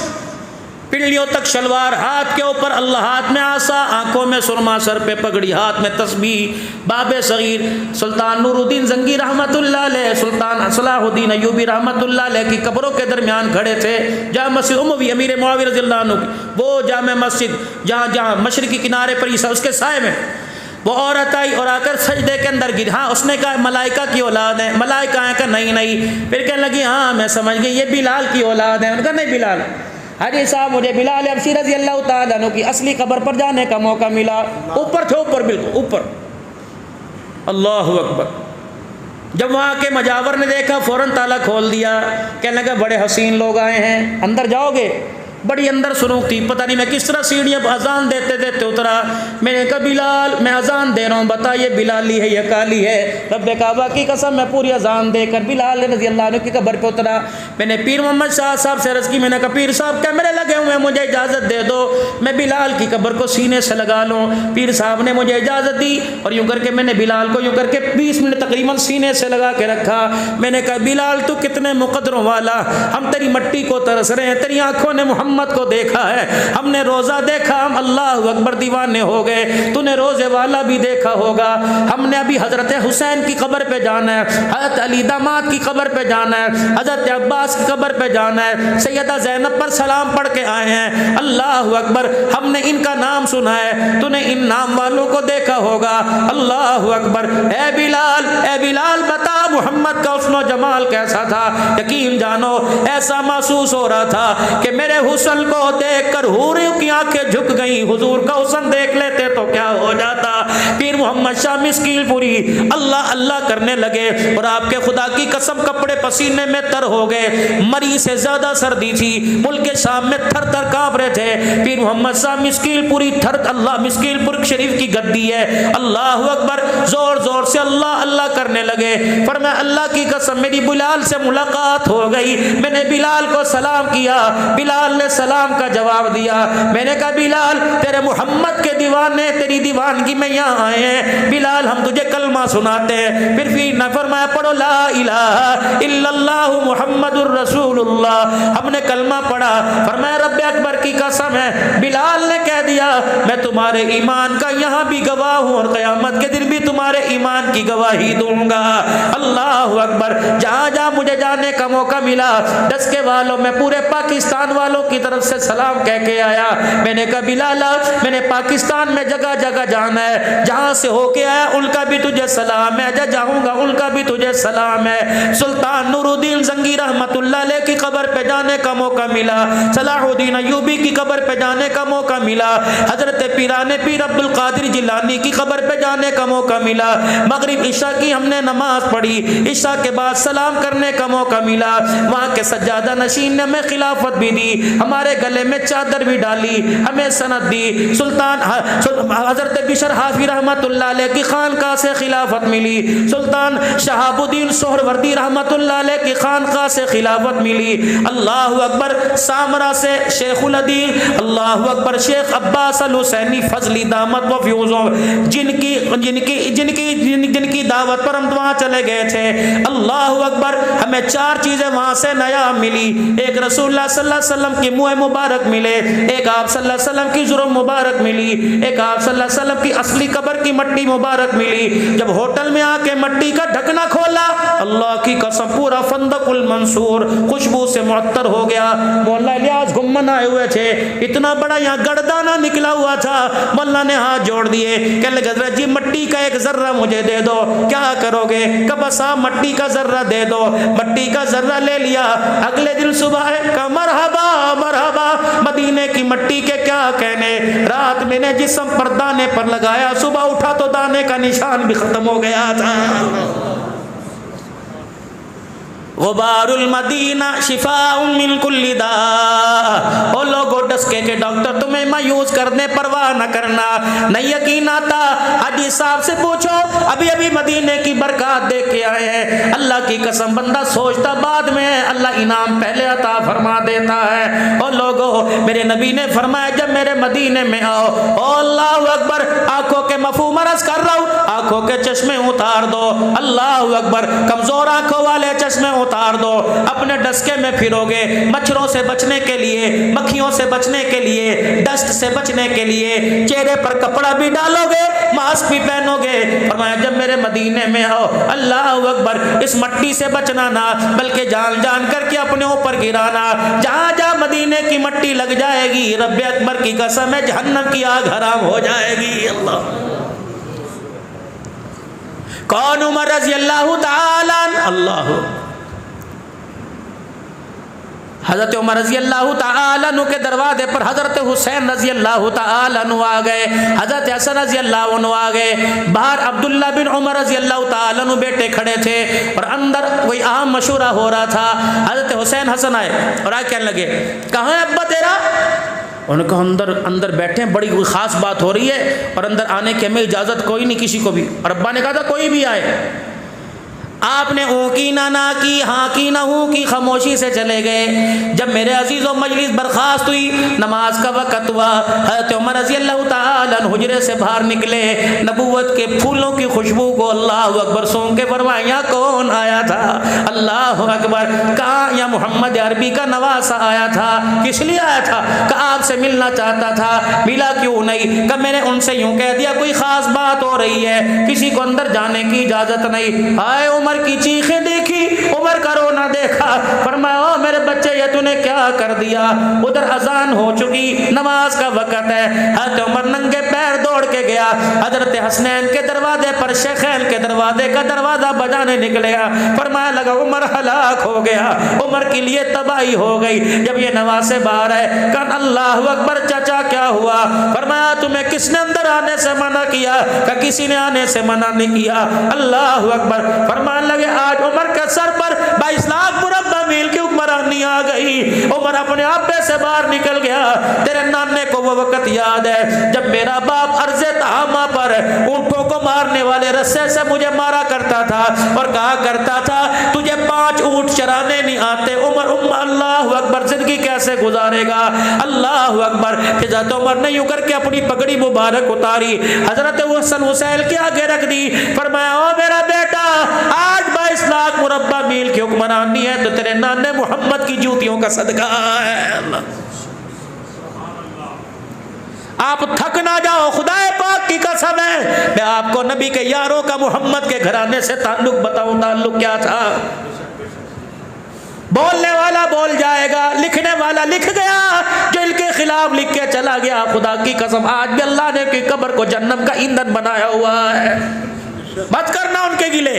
پنڈلیوں تک شلوار، ہاتھ کے اوپر اللہ، ہاتھ میں عصا، آنکھوں میں سرما، سر پہ پگڑی، ہاتھ میں تسبیح۔ باب صغیر سلطان نور الدین زنگی رحمت اللہ علیہ، سلطان صلاح الدین ایوبی رحمت اللہ علیہ کی قبروں کے درمیان کھڑے تھے، جامع مسجد اموی امیر معاویہ رضی اللہ عنہ کی وہ جامع مسجد جہاں مشرقی کنارے پر عیسیٰ اس کے سائے میں، وہ عورت آئی اور آ کر سجدے کے اندر گر، ہاں اس نے کہا ملائکہ کی اولاد ہے، ملائکہ ہیں؟ کہا نہیں۔ پھر کہنے لگی ہاں میں سمجھ گئی یہ بلال کی اولاد ہے، انہوں نے کہا نہیں بلال۔ حاجی صاحب مجھے بلال حبشی رضی اللہ تعالیٰ عنہ کی اصلی قبر پر جانے کا موقع ملا، اوپر تھے، اوپر بالکل اوپر، اللہ اکبر۔ جب وہاں کے مجاور نے دیکھا فوراً تالا کھول دیا، کہنے لگا بڑے حسین لوگ آئے ہیں، اندر جاؤ گے؟ بڑی اندر سنوک تھی، پتہ نہیں میں کس طرح سیڑھیاں اذان دیتے دیتے اترا۔ میں نے کہا بلال میں اذان دے رہا ہوں، بتا یہ بلالی ہے یہ کالی ہے؟ رب کعبہ کی قسم میں پوری اذان دے کر بلال رضی اللہ عنہ کی قبر پہ اترا۔ میں نے پیر محمد شاہ صاحب سے عرض کی، میں نے کہا پیر صاحب کیمرے لگے ہوئے ہیں، مجھے اجازت دے دو میں بلال کی قبر کو سینے سے لگا لوں۔ پیر صاحب نے مجھے اجازت دی اور یوں کر کے میں نے بلال کو یوں کر کے 20 منٹ تقریباً سینے سے لگا کے رکھا۔ میں نے کہا بلال تو کتنے مقدروں والا، ہم تیری مٹی کو ترس رہے ہیں، تیری آنکھوں نے محمد کو دیکھا ہے، ہم نے روزہ دیکھا، ہم اللہ اکبر دیوانے ہو گئے، تو نے روزے والا بھی دیکھا ہوگا، ہم نے ابھی حضرت حسین کی قبر پہ جانا ہے، حضرت علی داماد کی قبر پہ جانا ہے، حضرت عباس کی قبر پہ جانا ہے، سیدہ زینب پر سلام پڑھ کے آئے ہیں، اللہ اکبر، ہم نے ان کا نام سنا ہے، تو نے ان نام والوں کو دیکھا ہوگا، اللہ اکبر۔ اے بلال بتا محمد کا حسن و جمال کیسا تھا؟ یقین جانو ایسا محسوس ہو رہا تھا کہ میرے حسن کو دیکھ کر حوریوں کی آنکھیں جھک گئیں، حضور کا حسن دیکھ لیتے تو کیا ہو جاتا۔ پیر محمد شاہ مسکیل پوری اللہ اللہ کرنے لگے اور آپ کے خدا کی قسم کپڑے پسینے میں تر ہو گئے، مری سے زیادہ سردی تھی، ملک شام میں تھر تھر کانپ رہے تھے۔ پیر محمد شاہ مسکیل پوری اللہ مسکیل پور شریف کی گدی ہے، اللہ اکبر، زور زور سے اللہ اللہ کرنے لگے۔ فرمایا اللہ کی قسم میری بلال سے ملاقات ہو گئی، میں نے بلال کو سلام کیا، بلال نے سلام کا جواب دیا۔ میں نے کہا بلال تیرے محمد کے دیوانے تیری دیوانگی میں یہاں آئے ہیں، بلال ہم تجھے کلمہ سناتے ہیں. پھر نے فرمایا پڑھو لا الہ الا اللہ محمد الرسول اللہ. ہم نے کلمہ پڑھا. فرمایا رب اکبر کی قسم ہے, بلال نے کہہ دیا میں تمہارے ایمان کا یہاں بھی گواہ ہوں اور قیامت کے دن بھی تمہارے ایمان کی گواہی دوں گا. اللہ اکبر. جہاں جہاں مجھے جانے کا موقع ملا دسکے والوں میں پورے پاکستان والوں کی طرف سے سلام کہہ کے آیا. میں نے کہا بلال میں نے پاکستان میں جگہ جگہ جانا ہے, جہاں سے ہو کے آیا ان کا بھی تجھے سلام ہے, جاؤں گا ان کا بھی تجھے سلام ہے. سلطان نور الدین زنگی رحمت اللہ علیہ کی قبر پہ جانے کا موقع ملا, صلاح الدین ایوبی کی قبر پہ جانے کا موقع ملا, حضرت پیران پیر عبد القادر جیلانی کی قبر پہ جانے کا موقع ملا. مغرب عشاء کی ہم نے نماز پڑھی, عشاء کے بعد سلام کرنے کا موقع ملا. وہاں کے سجادہ نشین نے ہمیں خلافت بھی دی, ہمارے گلے میں چادر بھی ڈالی, ہمیں سند دی. سلطان حضرت بشر حافظ رحمت اللہ علیہ کی خانقاہ سے خلافت ملی, سلطان شہاب الدین سہروردی رحمت اللہ علیہ کی خانقاہ سے خلافت ملی. اللہ اکبر. سامرا سے شیخ الحدیث اللہ اکبر شیخ عباس الحسینی فضلی دامت و فیوزوں جن کی دعوت پر ہم وہاں چلے گئے تھے. اللہ اکبر. ہمیں 4 چیزیں وہاں سے نیا ملی. ایک رسول اللہ صلی اللہ علیہ وسلم کی منہ مبارک ملے, ایک آپ صلی اللہ علیہ وسلم کی ضرور مبارک ملی, ایک آپ صلی اللہ علیہ وسلم کی اصلی قبر کی مٹی مبارک ملی. جب ہوٹل میں آ کے مٹی کا ڈھکنا کھولا اللہ کی قسم پورا فندق المنصور خوشبو سے معطر ہو گیا. مولا الیاس گمن آئے ہوئے تھے, اتنا بڑا یہاں گردانہ نکلا ہوا تھا. مولا نے ہاتھ جوڑ دیے, کہنے لگے حضرت جی مٹی کا ایک ذرہ مجھے دے دو. کیا کرو گے؟ کہ بس آپ مٹی کا ذرہ دے دو. مٹی کا ذرہ لے لیا. اگلے دن صبح ہے کہ مرحبا مرحبا, مدینے کی مٹی کے کیا کہنے. رات میں نے جسم پر دانے پر لگایا, صبح اٹھا تو دانے کا نشان بھی ختم ہو گیا تھا. غبار المدینہ شفاء من کل داء. او لوگو ڈسکے کے ڈاکٹر تمہیں مایوس کرنے پرواہ نہ کرنا. نہیں یقین آتا حاجی صاحب سے پوچھو, ابھی ابھی مدینے کی برکات دیکھ کے آئے ہیں. اللہ کی قسم بندہ سوچتا بعد میں اللہ انعام پہلے عطا فرما دیتا ہے. او لوگو میرے نبی نے فرمایا جب میرے مدینے میں آؤ, او اللہ اکبر, آنکھوں کے مفہوم عرض کر رہا ہوں, آنکھوں کے چشمے اتار دو. اللہ اکبر. کمزور آنکھوں والے چشمے اتار دو. اپنے ڈسکے میں پھرو گے مچھروں سے بچنے کے لیے, مکھیوں سے بچنے کے لیے, ڈسٹ سے بچنے کے لیے, چہرے پر کپڑا بھی ڈالو گے, ماسک بھی پہنو گے. فرمایا جب میرے مدینے میں آؤ اللہ اکبر اس مٹی سے بچنا نہ بلکہ جان جان کر کے اپنے اوپر گرانا. جہاں جہاں مدینے کی مٹی لگ جائے گی رب اکبر کی قسم ہے جہنم کی آگ حرام ہو جائے گی. اللہ کون؟ عمر رضی اللہ تعالی اللہ. حضرت عمر رضی اللہ تعالی عنہ کے دروازے پر حضرت حسین رضی اللہ تعالی عنہ آ گئے, حضرت حسن رضی اللہ عنہ آ گئے. باہر عبداللہ بن عمر رضی اللہ تعالی عنہ بیٹے کھڑے تھے اور اندر کوئی اہم مشورہ ہو رہا تھا. حضرت حسین حسن آئے اور آ کہنے لگے کہاں ہے ابا تیرا؟ انہوں نے کہا اندر بیٹھے ہیں, بڑی کوئی خاص بات ہو رہی ہے اور اندر آنے کی ہمیں اجازت کوئی نہیں کسی کو بھی. اور ابا نے کہا تھا کوئی بھی آئے. آپ نے اوں کی نہ نہ کی, ہاں کی نہ ہوں کی, خاموشی سے چلے گئے. جب میرے عزیزوں مجلس برخاست ہوئی, نماز کا وقت ہوا, حضرت عمر رضی اللہ تعالی عنہ حجرے سے باہر نکلے. نبوت کے پھولوں کی خوشبو کو اللہ اکبر سونگ کے فرمایا یہاں کون آیا تھا؟ اللہ اکبر. کہا یا محمد عربی کا نواسا آیا تھا. کس لیے آیا تھا؟ کہا آپ سے ملنا چاہتا تھا. ملا کیوں نہیں؟ کہ میں نے ان سے یوں کہہ دیا کوئی خاص بات ہو رہی ہے, کسی کو اندر جانے کی اجازت نہیں. آئے عمر کی چیخیں دیکھی, عمر کا رونا دیکھا. فرمایا او میرے بچے یہ تو نے کیا کر دیا؟ ادھر اذان ہو چکی, نماز کا وقت ہے. حضرت عمر ننگے پیر دوڑ کے گیا, حضرت حسنین کے دروازے پر شیخین کے دروازے کا دروازہ بجانے نکلے گا. فرمایا لگا عمر ہلاک ہو گیا, عمر کے لیے تباہی ہو گئی. جب یہ نواسے باہر ہے کہ اللہ اکبر چچا کیا ہوا؟ فرمایا تمہیں کس نے اندر آنے سے منع کیا؟ کہ کسی نے آنے سے منع نہیں کیا. اللہ اکبر. فرمایا لگے آج عمر کے سر پر 22 لاکھ مربع میل کی حکمرانی آ گئی. عمر اپنے آپے سے باہر نکل گیا. تیرے نانے کو وہ وقت یاد ہے جب میرا باپ عرض تہامہ پر اونٹوں کو مارنے والے رسے سے مجھے مارا کرتا تھا اور کہا کرتا تھا تجھے 5 اونٹ چرانے نہیں آتے. عمر اللہ اکبر زندگی کیسے کیسے گزارے گا؟ اللہ اکبر۔ حضرت عمر نے یوں کر کے اپنی پگڑی مبارک اتاری، حضرت حسن حسین کے آگے رکھ دی، فرمایا او میرا بیٹا، آج 22 لاکھ مربع میل کی حکمرانی ہے تو تیرے نانے محمد کی جوتیوں کا صدقہ ہے۔ آپ تھک نہ جاؤ، خدا پاک کی قسم ہے، میں آپ کو نبی کے یاروں کا محمد کے گھرانے سے تعلق بتاؤں، تعلق کیا تھا۔ بولنے والا بول جائے گا، لکھنے والا لکھ گیا، جو ان کے خلاف لکھ کے چلا گیا، خدا کی قسم آج بھی اللہ نے کی قبر کو جہنم کا ایندھن بنایا ہوا ہے۔ مت کرنا ان کے گلے۔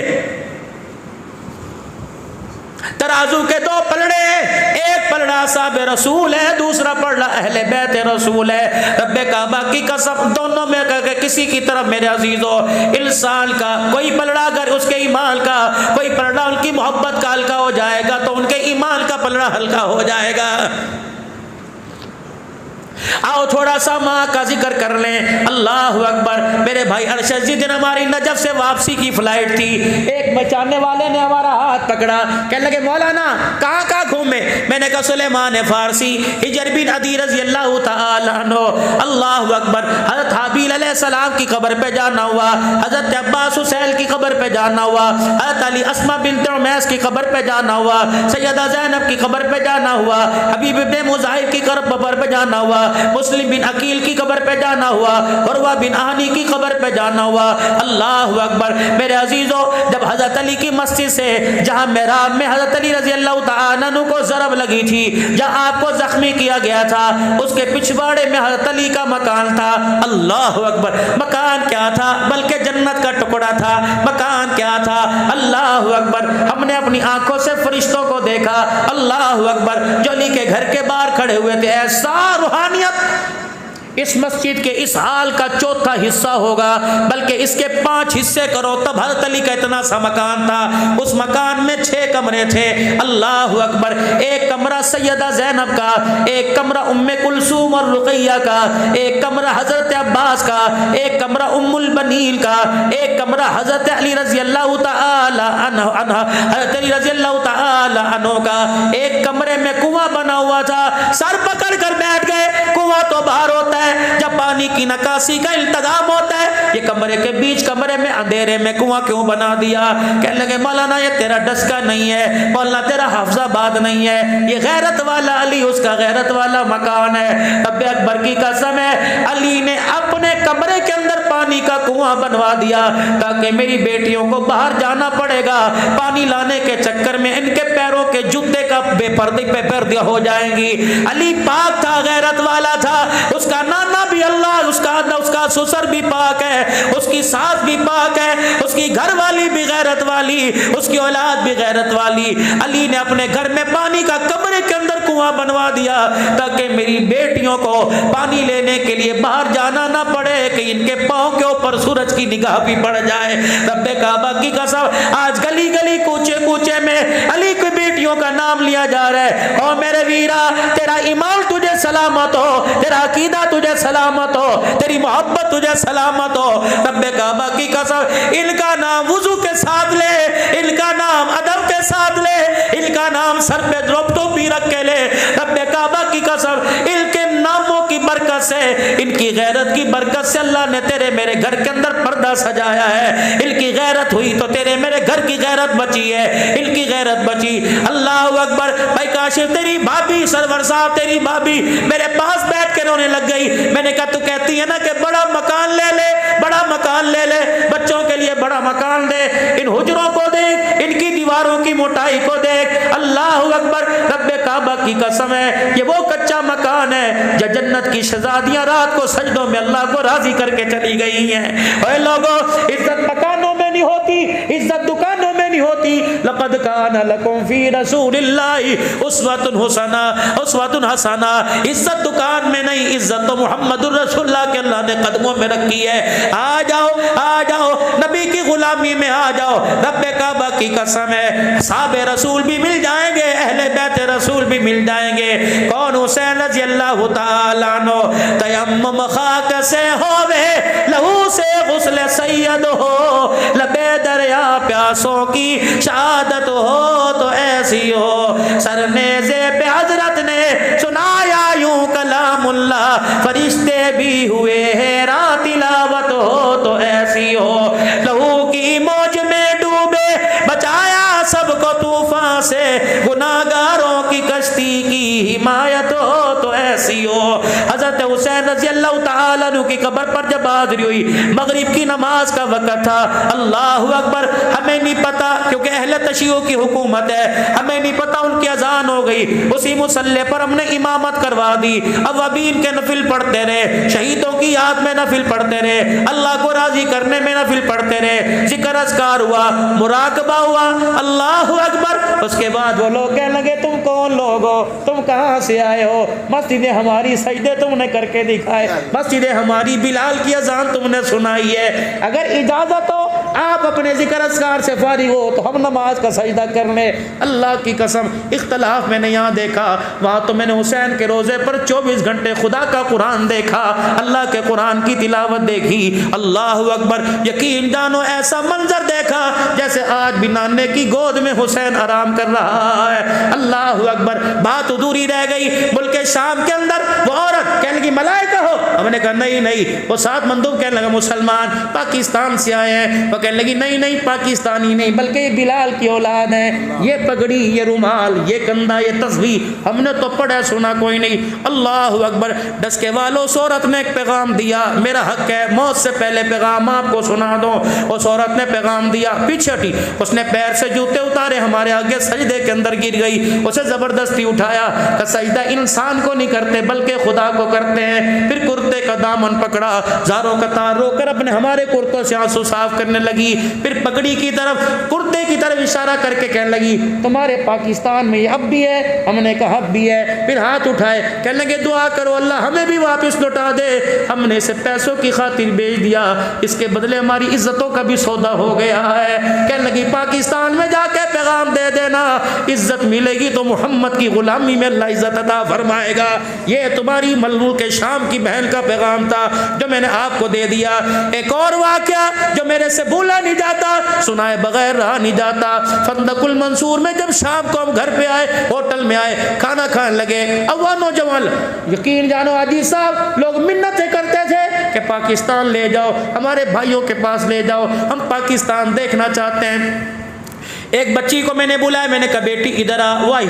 ترازو کے دو پلڑے ہیں، ایک پلڑا صاحب رسول ہے، دوسرا پلڑا اہل بیت رسول ہے۔ رب کعبہ کی قسم دونوں میں کسی کی طرف میرے عزیزو انسان کا کوئی پلڑا اگر اس کے ایمان کا، کوئی پلڑا ان کی محبت کا ہلکا ہو جائے گا تو ان کے ایمان کا پلڑا ہلکا ہو جائے گا۔ آؤ تھوڑا سا ماں کا ذکر کر لیں۔ اللہ اکبر۔ میرے بھائی ارشد جی دن ہماری نجف سے واپسی کی فلائٹ تھی، ایک بچانے والے نے ہمارا ہاتھ پکڑا، کہنے لگے مولانا کہاں کہاں گھومے؟ میں نے کہا سلیمان فارسی، حجر بن عدی رضی اللہ تعالی عنہ۔ اللہ اکبر۔ حضرت حابیل علیہ السلام کی قبر پہ جانا ہوا، حضرت عباس حسین کی قبر پہ جانا ہوا، حضرت علی اسماء بنت عمیس کی قبر پہ جانا ہوا، سیدہ زینب کی قبر پہ جانا ہوا، حبیب ابن مظاہر کی قبر پہ جانا ہوا، مسلم بن عقیل کی قبر پہ جانا ہوا، عروہ بن آہنی کی قبر پہ جانا ہوا۔ اللہ اکبر۔ میرے عزیزو جب حضرت علی کی مسجد سے جہاں محراب میں حضرت علی رضی اللہ تعالیٰ عنہ کو ضرب لگی تھی، جہاں آپ کو زخمی کیا گیا تھا، اس کے پچھواڑے میں حضرت علی کا مکان تھا۔ اللہ اکبر۔ مکان کیا تھا؟ بلکہ جنت کا ٹکڑا تھا۔ مکان کیا تھا؟ اللہ اکبر۔ ہم نے اپنی آنکھوں سے فرشتوں کو دیکھا۔ اللہ اکبر۔ جو علی کے گھر کے باہر کھڑے ہوئے تھے، ایسا روحانیت اس مسجد کے اس حال کا چوتھا حصہ ہوگا، بلکہ اس کے 5 حصے کرو تب حضرت علی کا اتنا سا مکان تھا۔ اس مکان میں 6 کمرے تھے۔ اللہ اکبر۔ ایک کمرہ سیدہ زینب کا، ایک کمرہ ام کلثوم اور رقیہ کا، ایک کمرہ حضرت عباس کا، ایک کمرہ ام البنین کا، ایک کمرہ حضرت علی رضی اللہ تعالی عنہ حضرت علی رضی اللہ تعالی عنہ کا۔ ایک کمرے میں کنواں بنا ہوا تھا، سر پکڑ کر بیٹھ گئے۔ کنواں تو باہر ہوتا ہے جب پانی کی نکاسی کا التزام ہوتا ہے، یہ کمرے کے بیچ کمرے میں اندھیرے میں کنواں کیوں بنا دیا؟ کہنے لگے مولانا یہ تیرا ڈسکا نہیں ہے، مولانا تیرا حافظ آباد نہیں ہے، یہ غیرت والا علی اس کا غیرت والا مکان ہے۔ رب اکبر کی قسم ہے، علی نے اپنے کمرے کے اندر پانی کا کنواں بنوا دیا تاکہ میری بیٹیوں کو باہر جانا پڑے گا، پانی لانے کے چکر میں ان کے پیروں کے جوتے کا بے پردی پہ پردہ ہو جائیں گی۔ علی پاک تھا، غیرت والا تھا، اس کا نانا بھی اللہ، اس کا سسر بھی پاک ہے، اس کی ساس بھی پاک ہے، اس کی گھر والی بھی غیرت والی، اس کی اولاد بھی غیرت والی۔ علی نے اپنے گھر میں پانی کا کمرے کے اندر کنواں بنوا دیا تاکہ میری بیٹیوں کو پانی لینے کے لیے باہر جانا نہ پڑے کہ ان کے پاؤں کے اوپر سورج کی نگاہ بھی پڑ جائے۔ رب کعبہ کی قسم آج گلی گلی کوچے کوچے میں علی کی بیٹیوں کا نام لیا جا رہا ہے۔ او میرے ویرا، تیرا ایمان تجھے سلامت ہو، تیرا عقیدہ تجھے سلامت ہو، تیری محبت تجھے سلامت ہو۔ رب کعبہ کی قسم ان کا نام وضو کے ساتھ لے، ان کا نام ادب کے ساتھ لے، ان کا نام سر پہ ٹوپی رکھ کے لے۔ رب کعبہ کی قسم ان کے ناموں کی برکت سے، ان کی غیرت کی برکت سے اللہ نے تیرے میرے گھر کے اندر پردہ سجایا ہے۔ ان کی غیرت ہوئی تو تیرے میرے گھر کی غیرت بچی ہے، ان کی غیرت بچی۔ اللہ اکبر۔ بھائی کاشف تیری بھابھی، سرور صاحب تیری بھابھی میرے پاس بیٹھ کے رونے لگ گئی۔ میں نے کہا تو کہتی ہے نا کہ بڑا مکان لے لے، بڑا مکان لے لے، بچوں کے لیے بڑا مکان دے، ان حجروں کو دیکھ، ان کی دیواروں کی موٹائی کو دیکھ۔ اللہ اکبر۔ رب کعبہ کی قسم ہے یہ وہ کچا مکان ہے جو جنت کی شہزادیاں رات کو سجدوں میں اللہ کو راضی کر کے چلی گئی ہیں۔ اے لوگو، عزت مکانوں میں نہیں ہوتی، عزت دکانوں میں نہیں ہوتی۔ لقد کان لکم فی رسول اللہ اسوۃ حسنہ، اسوۃ حسنہ۔ عزت دکان میں نہیں، عزت تو محمد الرسول اللہ کے اللہ نے قدموں میں رکھی ہے۔ آ جاؤ، آ جاؤ، نبی کی غلامی میں آ جاؤ۔ رب کعبہ کی قسم ہے صحاب رسول بھی مل جائیں گے، اہل بیت رسول بھی مل جائیں گے۔ کون؟ حسین رضی اللہ تعالی عنہ۔ تیمم خاک سے ہووے لہو سے غسل سید ہو، لبے دریا پیاسوں کی شہادت ہو تو ایسی ہو۔ سرنیزے پہ حضرت نے سنا فرشتے بھی ہوئے حیران تلاوت ہو تو ایسی ہو، لہو کی موج میں ڈوبے بچایا سب کو طوفان سے، گناہگاروں کی کشتی کی حمایت ہو تو ایسی ہو۔ حضرت حسین رضی اللہ تعالیٰ عنہ کی قبر پر جب حاضری ہوئی، مغرب کی نماز کا وقت تھا، اللہ اکبر، ہمیں نہیں پتا کیونکہ اہل تشیع کی حکومت ہے، ہمیں نہیں پتا ان کی اذان ہو گئی، اسی مصلی پر ہم نے امامت کروا دی، اوابین کے نفل پڑھتے رہے، شہیدوں کی یاد میں نفل پڑھتے رہے، اللہ کو راضی کرنے میں نفل پڑھتے رہے، ذکر اذکار ہوا، مراقبہ ہوا، اللہ اکبر۔ اس کے بعد وہ لوگ کہنے لگے تم کون لوگ ہو، تم کہاں سے آئے ہو، مسجد ہماری سجدے تم نے کر کے دکھائے، مسجد ہماری بلال کی اذان تم نے سنائی ہے، اگر اجازت ہو آپ اپنے ذکر اذکار سے فارغ ہو تو ہم نماز کا سجدہ کر لیں۔ اللہ کی قسم اختلاف میں نے یہاں دیکھا، وہاں تو میں نے حسین کے روزے پر 24 گھنٹے خدا کا قرآن دیکھا، اللہ کے قرآن کی تلاوت دیکھی، اللہ اکبر، یقین جانو ایسا منظر دیکھا جیسے آج بھی نانے کی گود میں حسین آرام کر رہا ہے، اللہ اکبر۔ بات ادھوری رہ گئی، ملک شام کے اندر وہ عورت کہنے لگی ملائکہ ہو، ہم نے کہا نہیں نہیں، وہ ساتھ مندوب کہنے لگا مسلمان پاکستان سے آئے ہیں، وہ کہنے لگی نہیں نہیں پاکستانی نہیں بلکہ یہ بلال کی اولاد ہے، یہ پگڑی، یہ رومال، یہ کندھا، یہ تسبیح ہم نے تو پڑھا سنا کوئی نہیں، اللہ اکبر۔ ڈس کے والوں اس عورت نے ایک پیغام دیا، میرا حق ہے موت سے پہلے پیغام آپ کو سنا دو۔ اس عورت نے پیغام دیا، پیچھے ہٹی، اس نے پیر سے جوتے اتارے، ہمارے آگے سجدے کے اندر گر گئی، اسے زبردستی اٹھایا کہ سجدہ انسان کو نہیں کرتے بلکہ خدا کو کرتے ہیں، پھر کرتے کا دامن پکڑا، زاروں کا تار رو کر اپنے ہمارے کرتوں سے آنسو صاف کرنے لگی، پھر پگڑی کی طرف، کرتے کی طرف اشارہ کر کے کہنے لگی تمہارے پاکستان میں یہ اب بھی ہے، ہم نے کہا اب بھی ہے، پھر ہاتھ اٹھائے کہنے لگے دعا کرو اللہ ہمیں بھی واپس لوٹا دے، ہم نے اسے پیسوں کی خاطر بیچ دیا، اس کے بدلے ہماری عزتوں کا بھی سودا ہو گیا ہے، کہنے لگی پاکستان میں جا کے پیغام دے دینا، عزت ملے گی تو محمد کی غلامی میں اللہ عزت عطا فرمائے گا۔ یہ تمہاری ملوک شام کی بہن کا پیغام تھا جو میں نے آپ کو دے دیا۔ ایک اور واقعہ جو میرے سے بھولا نہیں جاتا، سنائے بغیر رہا نہیں جاتا، فندق المنصور میں جب شام کو ہم گھر پہ آئے، ہوٹل میں آئے، کھانا کھانے لگے، اب وہ نوجوان یقین جانو حاجی صاحب لوگ منتیں کرتے تھے کہ پاکستان لے جاؤ، ہمارے بھائیوں کے پاس لے جاؤ، ہم پاکستان دیکھنا چاہتے ہیں۔ ایک بچی کو میں نے بلایا، میں نے کہا بیٹی ادھر آ، وہ آئی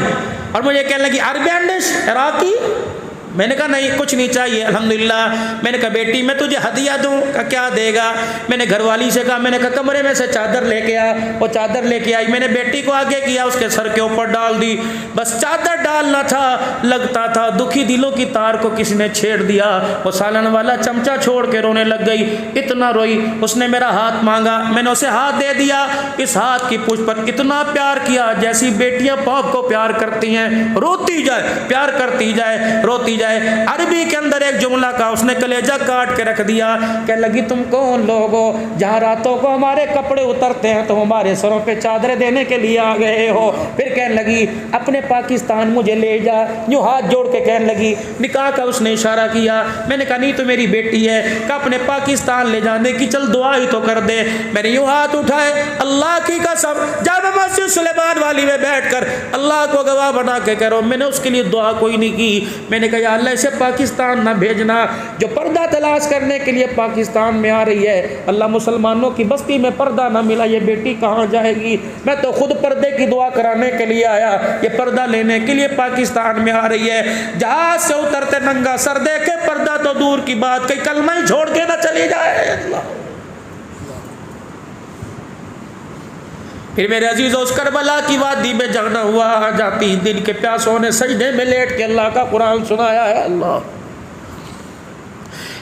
اور مجھے کہنے لگی عربی ڈش عراقی، میں نے کہا نہیں کچھ نہیں چاہیے الحمدللہ، میں نے کہا بیٹی میں تجھے ہدیہ دوں، کیا دے گا، میں نے گھر والی سے کہا، میں نے کہا کمرے میں سے چادر لے کے آ، وہ چادر لے کے آئی، میں نے بیٹی کو آگے کیا، اس کے سر کے اوپر ڈال دی، بس چادر ڈالنا تھا، لگتا تھا دکھی دلوں کی تار کو کسی نے چھیڑ دیا، وہ سالن والا چمچہ چھوڑ کے رونے لگ گئی، اتنا روئی، اس نے میرا ہاتھ مانگا، میں نے اسے ہاتھ دے دیا، اس ہاتھ کی پوچھ پر اتنا پیار کیا جیسی بیٹیاں باپ کو پیار کرتی ہیں، روتی جائے پیار کرتی جائے روتی جائے۔ عربی کے اندر ایک جملہ کا اس نے کلیجہ کاٹ کے رکھ دیا، کہنے لگی تم کون لوگ ہو، جہاں راتوں کو ہمارے کپڑے اترتے ہیں تم ہمارے سروں پہ چادریں دینے کے لیے آ گئے ہو۔ پھر کہنے لگی اپنے پاکستان مجھے لے جا، یوں ہاتھ جوڑ کے کہنے لگی، نکاح کا اس نے اشارہ کیا، میں نے کہا نہیں تو میری بیٹی ہے، کہ اپنے پاکستان لے جانے کی چل دعا ہی تو کر دے، میں نے یوں ہاتھ اٹھائے، اللہ کی قسم جامع مسجد سلیمان والی میں بیٹھ کر اللہ کو گواہ بنا کے کہہ رہا ہوں میں نے اس کے لیے دعا کوئی نہیں کی، میں نے کہا یا اللہ اسے پاکستان نہ بھیجنا، جو پردہ تلاش کرنے کے لیے پاکستان میں آ رہی ہے، اللہ مسلمانوں کی بستی میں پردہ نہ ملا، یہ بیٹی کہاں جائے گی، میں تو خود پردے کی دعا کرانے کے لیے آیا، یہ پردہ لینے کے لیے پاکستان میں آ رہی ہے، جہاز سے اترتے ننگا سر دیکھے پردہ تو دور کی بات، کئی کلمہ ہی چھوڑ کے نہ چلی جائے۔ اللہ پھر میرے عزیزوں اس کربلا کی وادی میں جانا ہوا، جاتی دن کے پیاسوں نے سجدے میں لیٹ کے اللہ کا قرآن سنایا ہے۔ اللہ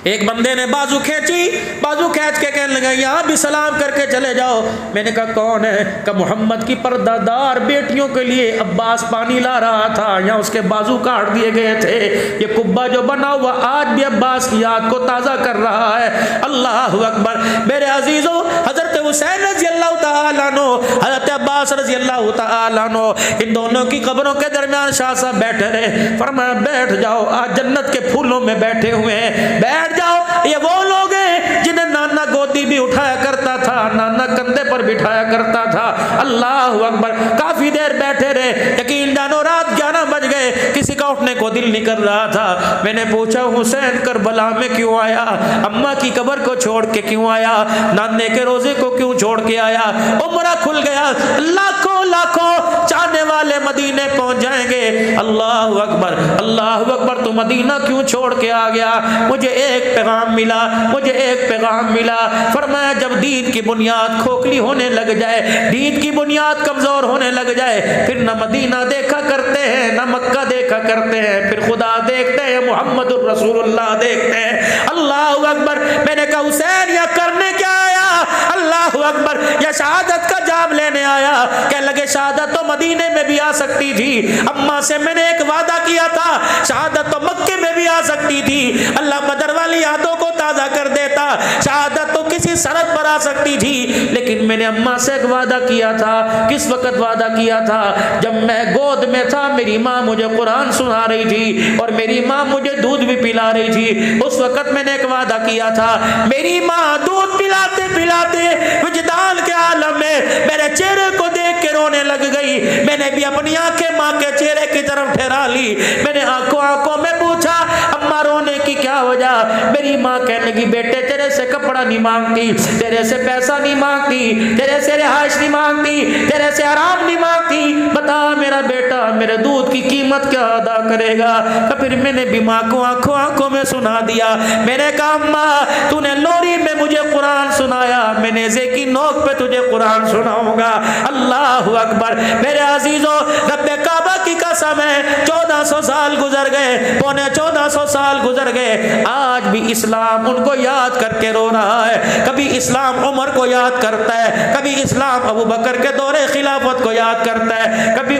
ایک بندے نے بازو کھینچی، بازو کھینچ کے کہنے لگا یہاں بھی سلام کر کے چلے جاؤ، میں نے کہا کون ہے، کہ محمد کی پردہ دار بیٹیوں کے لیے عباس پانی لا رہا تھا، یہاں اس کے بازو کاٹ دیے گئے تھے، یہ قبہ جو بنا ہوا آج بھی عباس کی یاد کو تازہ کر رہا ہے۔ اللہ اکبر۔ میرے عزیزوں حضرت حسین رضی اللہ تعالیٰ عنہ، حضرت عباس رضی اللہ تعالیٰ عنہ، ان دونوں کی قبروں کے درمیان شاہ صاحب بیٹھے رہے، فرمایا بیٹھ جاؤ، آج جنت کے پھولوں میں بیٹھے ہوئے ہیں، بیٹھ جاؤ، یہ وہ لوگ ہیں جنہیں نانا گودی بھی اٹھایا کرتا تھا، نانا کندھے پر بٹھایا کرتا تھا۔ اللہ اکبر۔ کافی دیر بیٹھے رہے، یقین جانو رات 11 بج گئے، کسی کا لوٹنے کو دل نہیں کر رہا تھا. میں نے پوچھا حسین کربلا میں کیوں آیا؟ اماں کی قبر کو چھوڑ کے کیوں آیا؟ نانے کے روزے کو کیوں چھوڑ کے آیا؟ عمرہ کھل گیا، لاکھوں لاکھوں چاہنے والے مدینے پہنچ جائیں گے. اللہ اکبر اللہ اکبر، تو مدینہ کیوں چھوڑ کے آ گیا؟ مجھے ایک پیغام ملا، مجھے ایک پیغام ملا. فرمایا جب دین کی بنیاد کھوکھلی ہونے لگ جائے، دین کی بنیاد کمزور ہونے لگ جائے، پھر نہ مدینہ دیکھا کرتے ہیں نہ مکہ دیکھا کرتے ہیں، پھر خدا دیکھتے ہیں، محمد الرسول اللہ دیکھتے ہیں. اللہ اکبر. میں نے کہا حسین یہ کرنے کیا آیا؟ اللہ اکبر، یا شہادت کا جام لینے آیا؟ کہ لگے شہادت تو مدینے میں بھی آ سکتی تھی، اماں سے میں نے ایک وعدہ کیا تھا، شہادت تو مکے میں بھی آ سکتی تھی. اللہ بدر والی یادوں کو تازہ کر دیتا، شہادت تو کسی سرحد پر آ سکتی تھی، لیکن میں نے اماں سے ایک وعدہ کیا تھا. کس وقت وعدہ کیا تھا؟ جب میں گود میں تھا، میری ماں مجھے قرآن سنا رہی تھی اور میری ماں مجھے دودھ بھی پلا رہی تھی. اس وقت میں نے ایک وعدہ کیا تھا، میری ماں دودھ پلاتے پلاتے وجدان کے عالم میں میرے چہرے کو دیکھ کے رونے لگ گئی. میں نے بھی اپنی آنکھیں ماں کے چہرے کی طرف ٹھہرا لی. میں نے آنکھوں میں پوچھا اماں رونے کی کیا وجہ؟ میری ماں کہنے لگی بیٹے تیرے سے کپڑا نہیں مانگتی، تیرے سے پیسہ نہیں مانگتی، تیرے سے رہائش نہیں مانگتی، تیرے سے آرام نہیں مانگتی، بتا میرا بیٹا میرے دودھ کی قیمت کیا ادا کرے گا؟ پھر میں نے بھی ماں کو آنکھوں میں سنا دیا. میں نے کہا اماں تو نے لوری میں مجھے قرآن سنایا، میں نیزے کی نوک پہ تجھے قرآن سناؤں گا. اللہ اکبر. میرے عزیزوں رب کعبہ کی قسم ہے 1400 سال گزر گئے، پونے 1400 سال گزر گئے، آج بھی اسلام ان کو یاد کر کے رو رہا ہے. کبھی اسلام عمر کو یاد کرتا ہے، کبھی اسلام ابو بکر کے دور خلافت کو یاد کرتا ہے، کبھی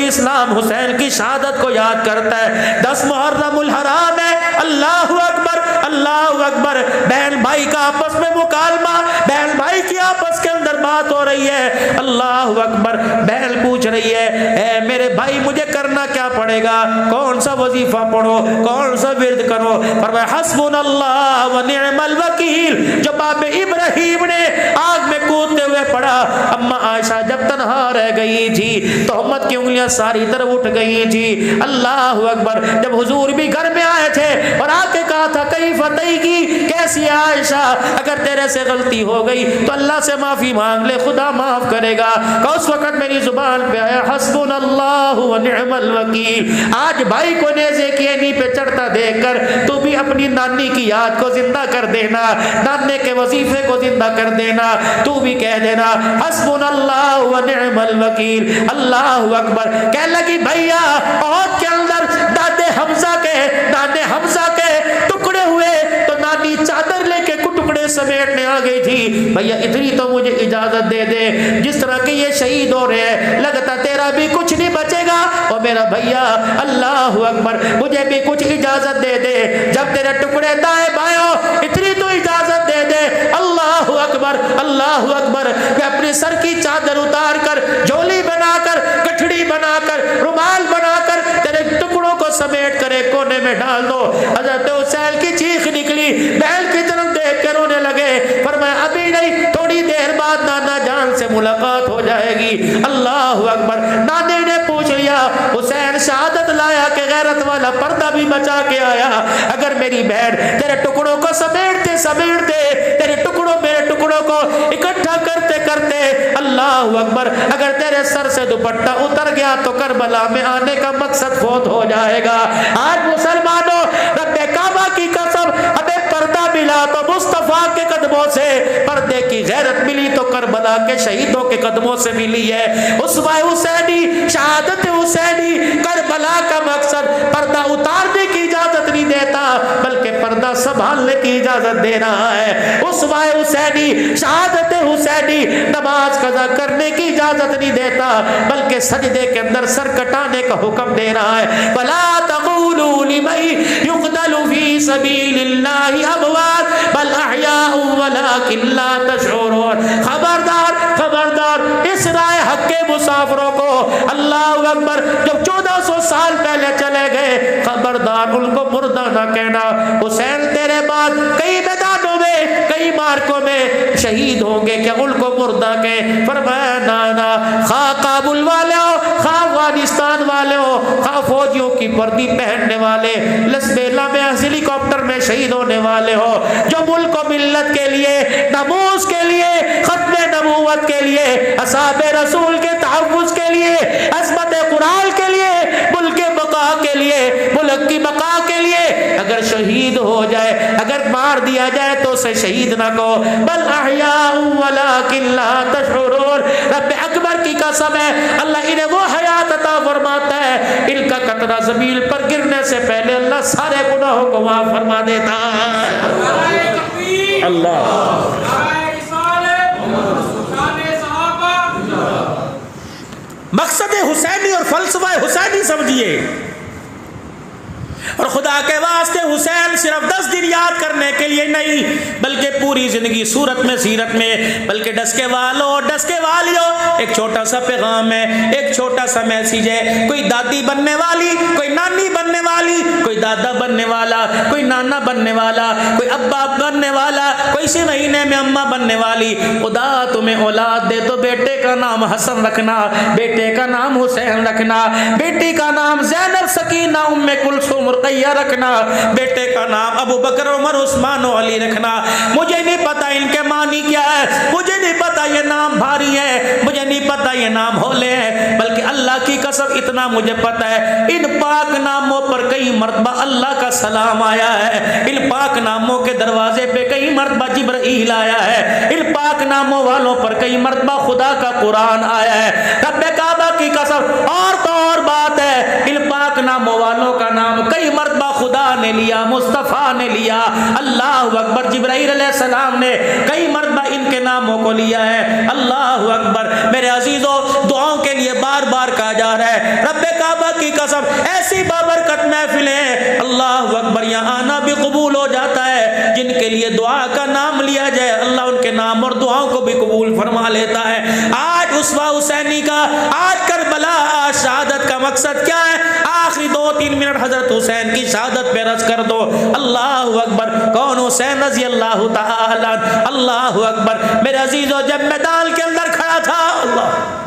اسلام حسین کی شہادت کو یاد کرتا ہے. 10 محرم الحرام ہے. اللہ اکبر اللہ اکبر. بہن بھائی کا آپس میں مکالمہ، بہن بھائی کی آپس کے اندر بات ہو رہی ہے. اللہ اکبر. بہن پوچھ رہی ہے اے میرے بھائی مجھے کرنا کیا پڑے گا؟ کون سا وظیفہ پڑھو، کون سا ورد کرو؟ فرمایا حسبنا اللہ و نعم الوکیل، جو باپ ابراہیم نے آگ میں کودتے ہوئے پڑھا. اما عائشہ جب تنہا رہ گئی تھی، تہمت کی انگلیاں ساری طرف اٹھ گئی تھی. اللہ اکبر. جب حضور بھی گھر میں آئے تھے اور آ کے کہا تھا کئی فتح کی کیسی عائشہ، اگر تیرے سے غلطی ہو گئی تو اللہ سے معافی مانگ لے، خدا معاف کرے گا. کہ اس وقت میری زبان پہ آیا حسبنا اللہ و نعم الوکیل. آج بھائی کو نیزے کی اینی پہ چڑھتا دیکھ کر تو بھی اپنی نانی کی یاد کو زندہ کر دینا، نانے کے وظیفے کو زندہ کر دینا، تو بھی کہہ دینا حسبنا اللہ و نعم الوکیل. اللہ اکبر. کہنے لگی بھیا عہد کے اندر دادے حمزہ کے ٹکڑے ہوئے تو نانی چادر لے کے ٹکڑے سمیٹنے آ گئی تھی. بھیا اتنی تو مجھے اجازت دے دے، جس طرح کہ یہ شہید ہو رہے ہیں لگتا تیرا بھی کچھ نہیں بچے گا. اور میرا بھیا اللہ اکبر مجھے بھی کچھ اجازت دے دے، جب تیرے ٹکڑے دائیں بائیں ہو اتنی تو اجازت دے دے. اللہ اکبر اللہ اکبر. کہ اپنے سر کی چادر اتار کر، جھولی بنا کر، گٹھڑی بنا کر، رومال بنا کر تیرے ٹکڑوں کو سمیٹ کر ایک کونے میں ڈال دو. حضرت حسین کی چیخ نکلی، بہن کی طرف دیکھ کے رونے لگے. فرمایا ابھی نہیں، تھوڑی دیر بعد نانا جان سے ملاقات ہو جائے گی. اللہ اکبر. نانے نے پوچھ لیا حسین شہادت لایا کہ غیرت والا پردہ بھی بچا کے آیا؟ اگر میری بہن تیرے ٹکڑوں کو سمیٹتے تیرے ٹکڑوں میرے ٹکڑوں کو اکٹھا کرتے کرتے اللہ اکبر اگر تیرے سر سے دوپٹہ اتر گیا تو کربلا میں آنے کا مقصد فوت ہو جائے گا. آج مسلمانوں رب کعبہ کی قسم ہمیں پردہ ملا تو مصطفیٰ کے قدموں سے، پردے کی غیرت ملی تو کربلا کے شہیدوں کے قدموں سے ملی ہے. اسوہ حسینی، شہادت حسینی، کربلا کا مقصد پردہ اتارنے کی اجازت نہیں دیتا بلکہ پردہ سنبھالنے کی اجازت دے رہا ہے. اسوہ حسینی، شہادت حسینی نماز قضا کرنے کی اجازت نہیں دیتا بلکہ سجدے کے اندر سر کٹانے کا حکم دے رہا ہے. وَلَا تَقُولُوا لِمَن يُقْتَلُ فِي سَبِيلِ اللَّهِ أَمْوَاتٌ بَلْ أَحْيَاءٌ وَلَٰكِن لَّا تَشْعُرُونَ. خبردار اس رائے حق کے مسافروں کو اللہ اکبر جب 1400 سال پہلے چلے گئے، خبردار ان کو مردہ نہ کہنا. حسین تیرے بعد کئی میدانوں میں، کئی مارکوں میں شہید ہوں گے کیا ان کو مردہ کے؟ فرمایا نانا، خواہ کابل والے ہو، خواہ افغانستان والے ہو، خواہ فوجیوں کی وردی پہننے والے، لسبیلا میں ہیلی کاپٹر میں شہید ہونے والے ہو، جو ملک و ملت کے لیے، ناموس کے لیے، ختم نبوت کے لیے، اصحاب رسول کے تحفظ کے لیے، عظمت قرآن کے لیے، ملک بقا کے لیے، ملک کی بقا کے لیے اگر شہید ہو جائے، اگر مار دیا جائے تو اسے شہید نہ کہو، بل احیاء ولکن لا تشعرون۔ رب اکبر کی قسم ہے اللہ انہیں وہ حیات عطا فرماتا ہے، ان کا قطرہ زمین پر گرنے سے پہلے اللہ سارے گناہوں کو معاف فرما دیتا ہے۔ اللہ مقصد حسینی اور فلسفہ حسینی سمجھیے، اور خدا کے واسطے حسین صرف 10 دن یاد کرنے کے لیے نہیں بلکہ پوری زندگی صورت میں سیرت میں، بلکہ ڈس کے والوں ڈس کے والیوں ایک چھوٹا سا پیغام ہے، ایک چھوٹا سا میسیج ہے۔ کوئی دادی بننے والی، کوئی نانی بننے والی، کوئی دادا بننے والا، کوئی نانا بننے والا، کوئی ابا بننے والا، کوئی اسی مہینے میں اماں بننے والی، خدا تمہیں اولاد دے تو بیٹے کا نام حسن رکھنا، بیٹے کا نام حسین رکھنا، بیٹی کا نام زینب سکینہ ام کلثوم رقیہ رکھنا، بیٹے کا نام ابو بکر عمر عثمان و علی رکھنا۔ مجھے نہیں پتا ان کے معنی کیا ہے، مجھے نہیں پتا یہ نام بھاری ہے، مجھے نہیں پتا یہ نام ہولے ہیں، بلکہ اللہ کی قسم اتنا مجھے پتا ہے ان پاک ناموں پر کئی مرتبہ اللہ کا سلام آیا ہے، ان پاک ناموں کے دروازے پہ کئی مرتبہ جبرائیل آیا ہے، ان پاک ناموں والوں پر کئی مرتبہ خدا کا قرآن آیا ہے۔ رب کعبہ کی قسم اور تو اور بات ہے، ان پاک ناموں والوں کا نام کئی مرتبہ خدا نے لیا، مصطفیٰ نے لیا، اللہ اکبر، جبرائیل علیہ السلام نے کئی مرتبہ ان کے ناموں کو لیا ہے۔ اللہ اکبر میرے عزیزوں، دعاؤں کے لیے بار بار کہا جا رہا ہے، رب کعبہ کی قسم ایسی بابرکت محفلیں اللہ اکبر یہاں آنا بھی قبول ہو جاتا ہے، جن کے لیے دعا کا نام لیا جائے اللہ ان کے نام اور دعاؤں کو بھی قبول فرما لیتا ہے۔ آج اسوہ حسینی کا، آج کربلا، آج شہادت کا مقصد کیا ہے؟ آخری 2-3 منٹ حضرت حسین کی شہادت پہ رس کر دو۔ اللہ اکبر، کون؟ حسین رضی اللہ تعالی عنہ۔ اللہ اکبر میرے عزیزو، جب میدان کے اندر کھڑا تھا، اللہ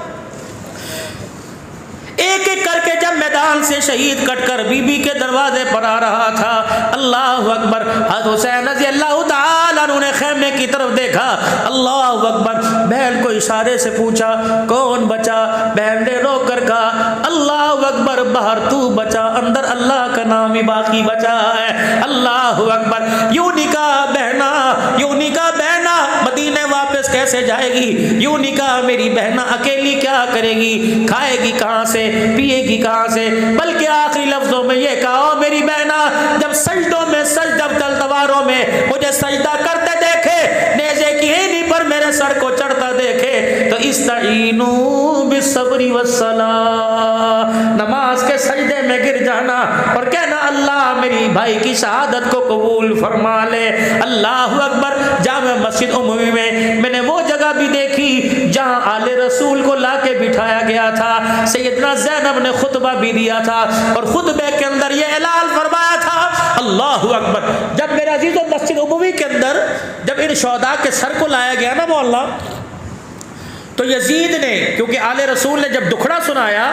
ایک ایک کر کے جب میدان سے شہید کٹ کر بی بی کے دروازے پر آ رہا تھا، اللہ اکبر، حضرت حسین رضی اللہ تعالیٰ عنہ نے خیمے کی طرف دیکھا، اللہ اکبر، بہن کو اشارے سے پوچھا کون بچا؟ بہن نے رو کر کہا اللہ اکبر، باہر تو بچا، اندر اللہ کا نام ہی باقی بچا ہے۔ اللہ اکبر، یوں نہیں کہا بہنا، یوں نہیں کہا بہنا مدینے واپس کیسے جائے گی، یوں نہیں کہا میری بہنا اکیلی کیا کرے گی، کھائے گی کہاں سے، پیے گی کہاں سے، بلکہ آخری لفظوں میں یہ کہا میری بہنا جب سجدوں میں سجدہ تلواروں میں مجھے سجدہ کرتے دیکھے، نیزے کی ہینی پر میرے سر کو چڑھتا دیکھے تو استعینوا بالصبر والصلاۃ، نماز کے سجدے میں گر جانا اور کہنا اللہ میری بھائی کی شہادت کو قبول فرما لے۔ اللہ اکبر، جامع مسجد عمومی میں نے وہ جگہ بھی دیکھی جہاں آل رسول کو لا کے بٹھایا گیا تھا، سیدنا زینب نے خطبہ بھی دیا تھا اور خطبے کے اندر یہ اعلان فرمایا تھا، اللہ اکبر، جب میرے عزیزوں مسجد عمومی کے اندر جب ان شہداء کے سر کو لایا گیا نا مولا، تو یزید نے، کیونکہ آل رسول نے جب دکھڑا سنایا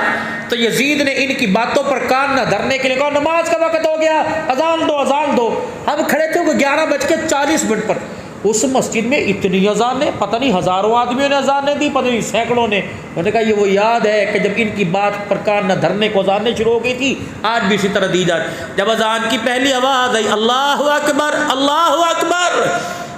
تو یزید نے ان کی باتوں پر کان نہ دھرنے کے لیے کہا نماز کا وقت ہو گیا، اذان دو اذان دو۔ ہم کھڑے تھے کہ 11:40 پر، اس مسجد میں اتنی اذانیں، پتہ نہیں ہزاروں آدمیوں نے اذانیں دی، پتہ نہیں سینکڑوں نے۔ میں نے کہا یہ وہ یاد ہے کہ جب ان کی بات پر کان نہ دھرنے کو اذانیں شروع ہو گئی تھی، آج بھی اسی طرح دی جائے۔ جب اذان کی پہلی آواز آئی اللہ اکبر اللہ اکبر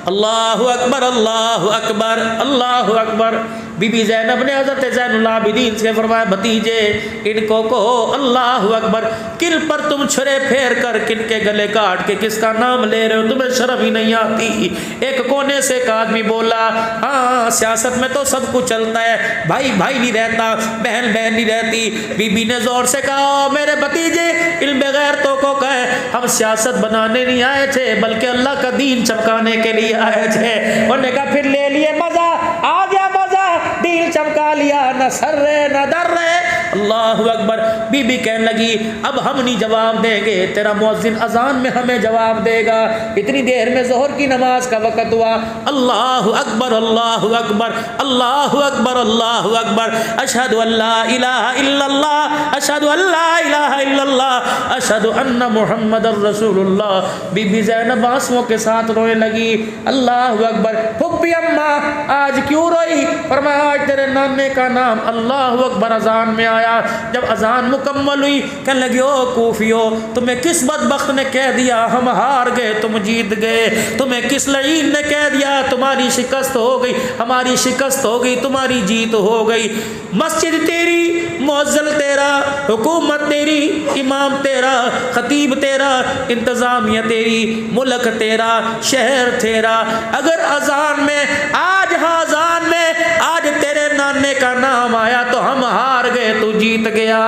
اللہ اکبر اللہ اکبر اللہ اکبر، بی بی زینب نے حضرت زین العابدین سے فرمایا بھتیجے ان کو کہو اللہ اکبر، کن پر تم چھرے پھیر کر کن کے گلے کاٹ کے کس کا نام لے رہے ہو، تمہیں شرم ہی نہیں آتی۔ ایک کونے سے ایک آدمی بولا ہاں سیاست میں تو سب کچھ چلتا ہے، بھائی بھائی نہیں رہتا، بہن بہن نہیں رہتی۔ بی بی نے زور سے کہا میرے بھتیجے علم بغیر تو کو کہے، ہم سیاست بنانے نہیں آئے تھے بلکہ اللہ کا دین چمکانے کے لیے آئے تھے۔ انہوں نے کہا پھر لے لیے مزہ، آ گیا مزہ، دین چمکا لیا، نہ سر رہے نہ در رہے، اللہ اکبر. بی بی کہنے لگی اب ہم نہیں جواب دیں گے, تیرا مؤذن اذان میں ہمیں جواب دے گا. اتنی دیر میں ظہر کی نماز کا وقت ہوا. اللہ اکبر اللہ اکبر اللہ اکبر اللہ اکبر. اشہد ان لا الہ الا اللہ اشہد ان لا الہ الا اللہ اشہد ان محمد الرسول اللہ. بی بی زینب آنسوؤں کے ساتھ رونے لگی. اللہ اکبر. پھپھی اماں آج کیوں روئی؟ فرمایا آج تیرے نانے کا نام اللہ اکبر اذان میں آیا. جب اذان مکمل ہوئی کہنے لگی او کوفیو, تمہیں کس بدبخت نے کہہ دیا ہم ہار گئے تم جیت گئے؟ تمہیں کس لعین نے کہہ دیا تمہاری شکست ہو گئی ہماری شکست ہو گئی تمہاری جیت ہو گئی؟ مسجد تیری, مؤذن تیرا, حکومت تیری, امام تیرا, خطیب تیرا, انتظامیہ تیری, ملک تیرا, شہر تیرا. اگر اذان میں آج اذان میں آج تیرے نانے کا نام آیا تو ہم ہار گئے تو جیت گیا.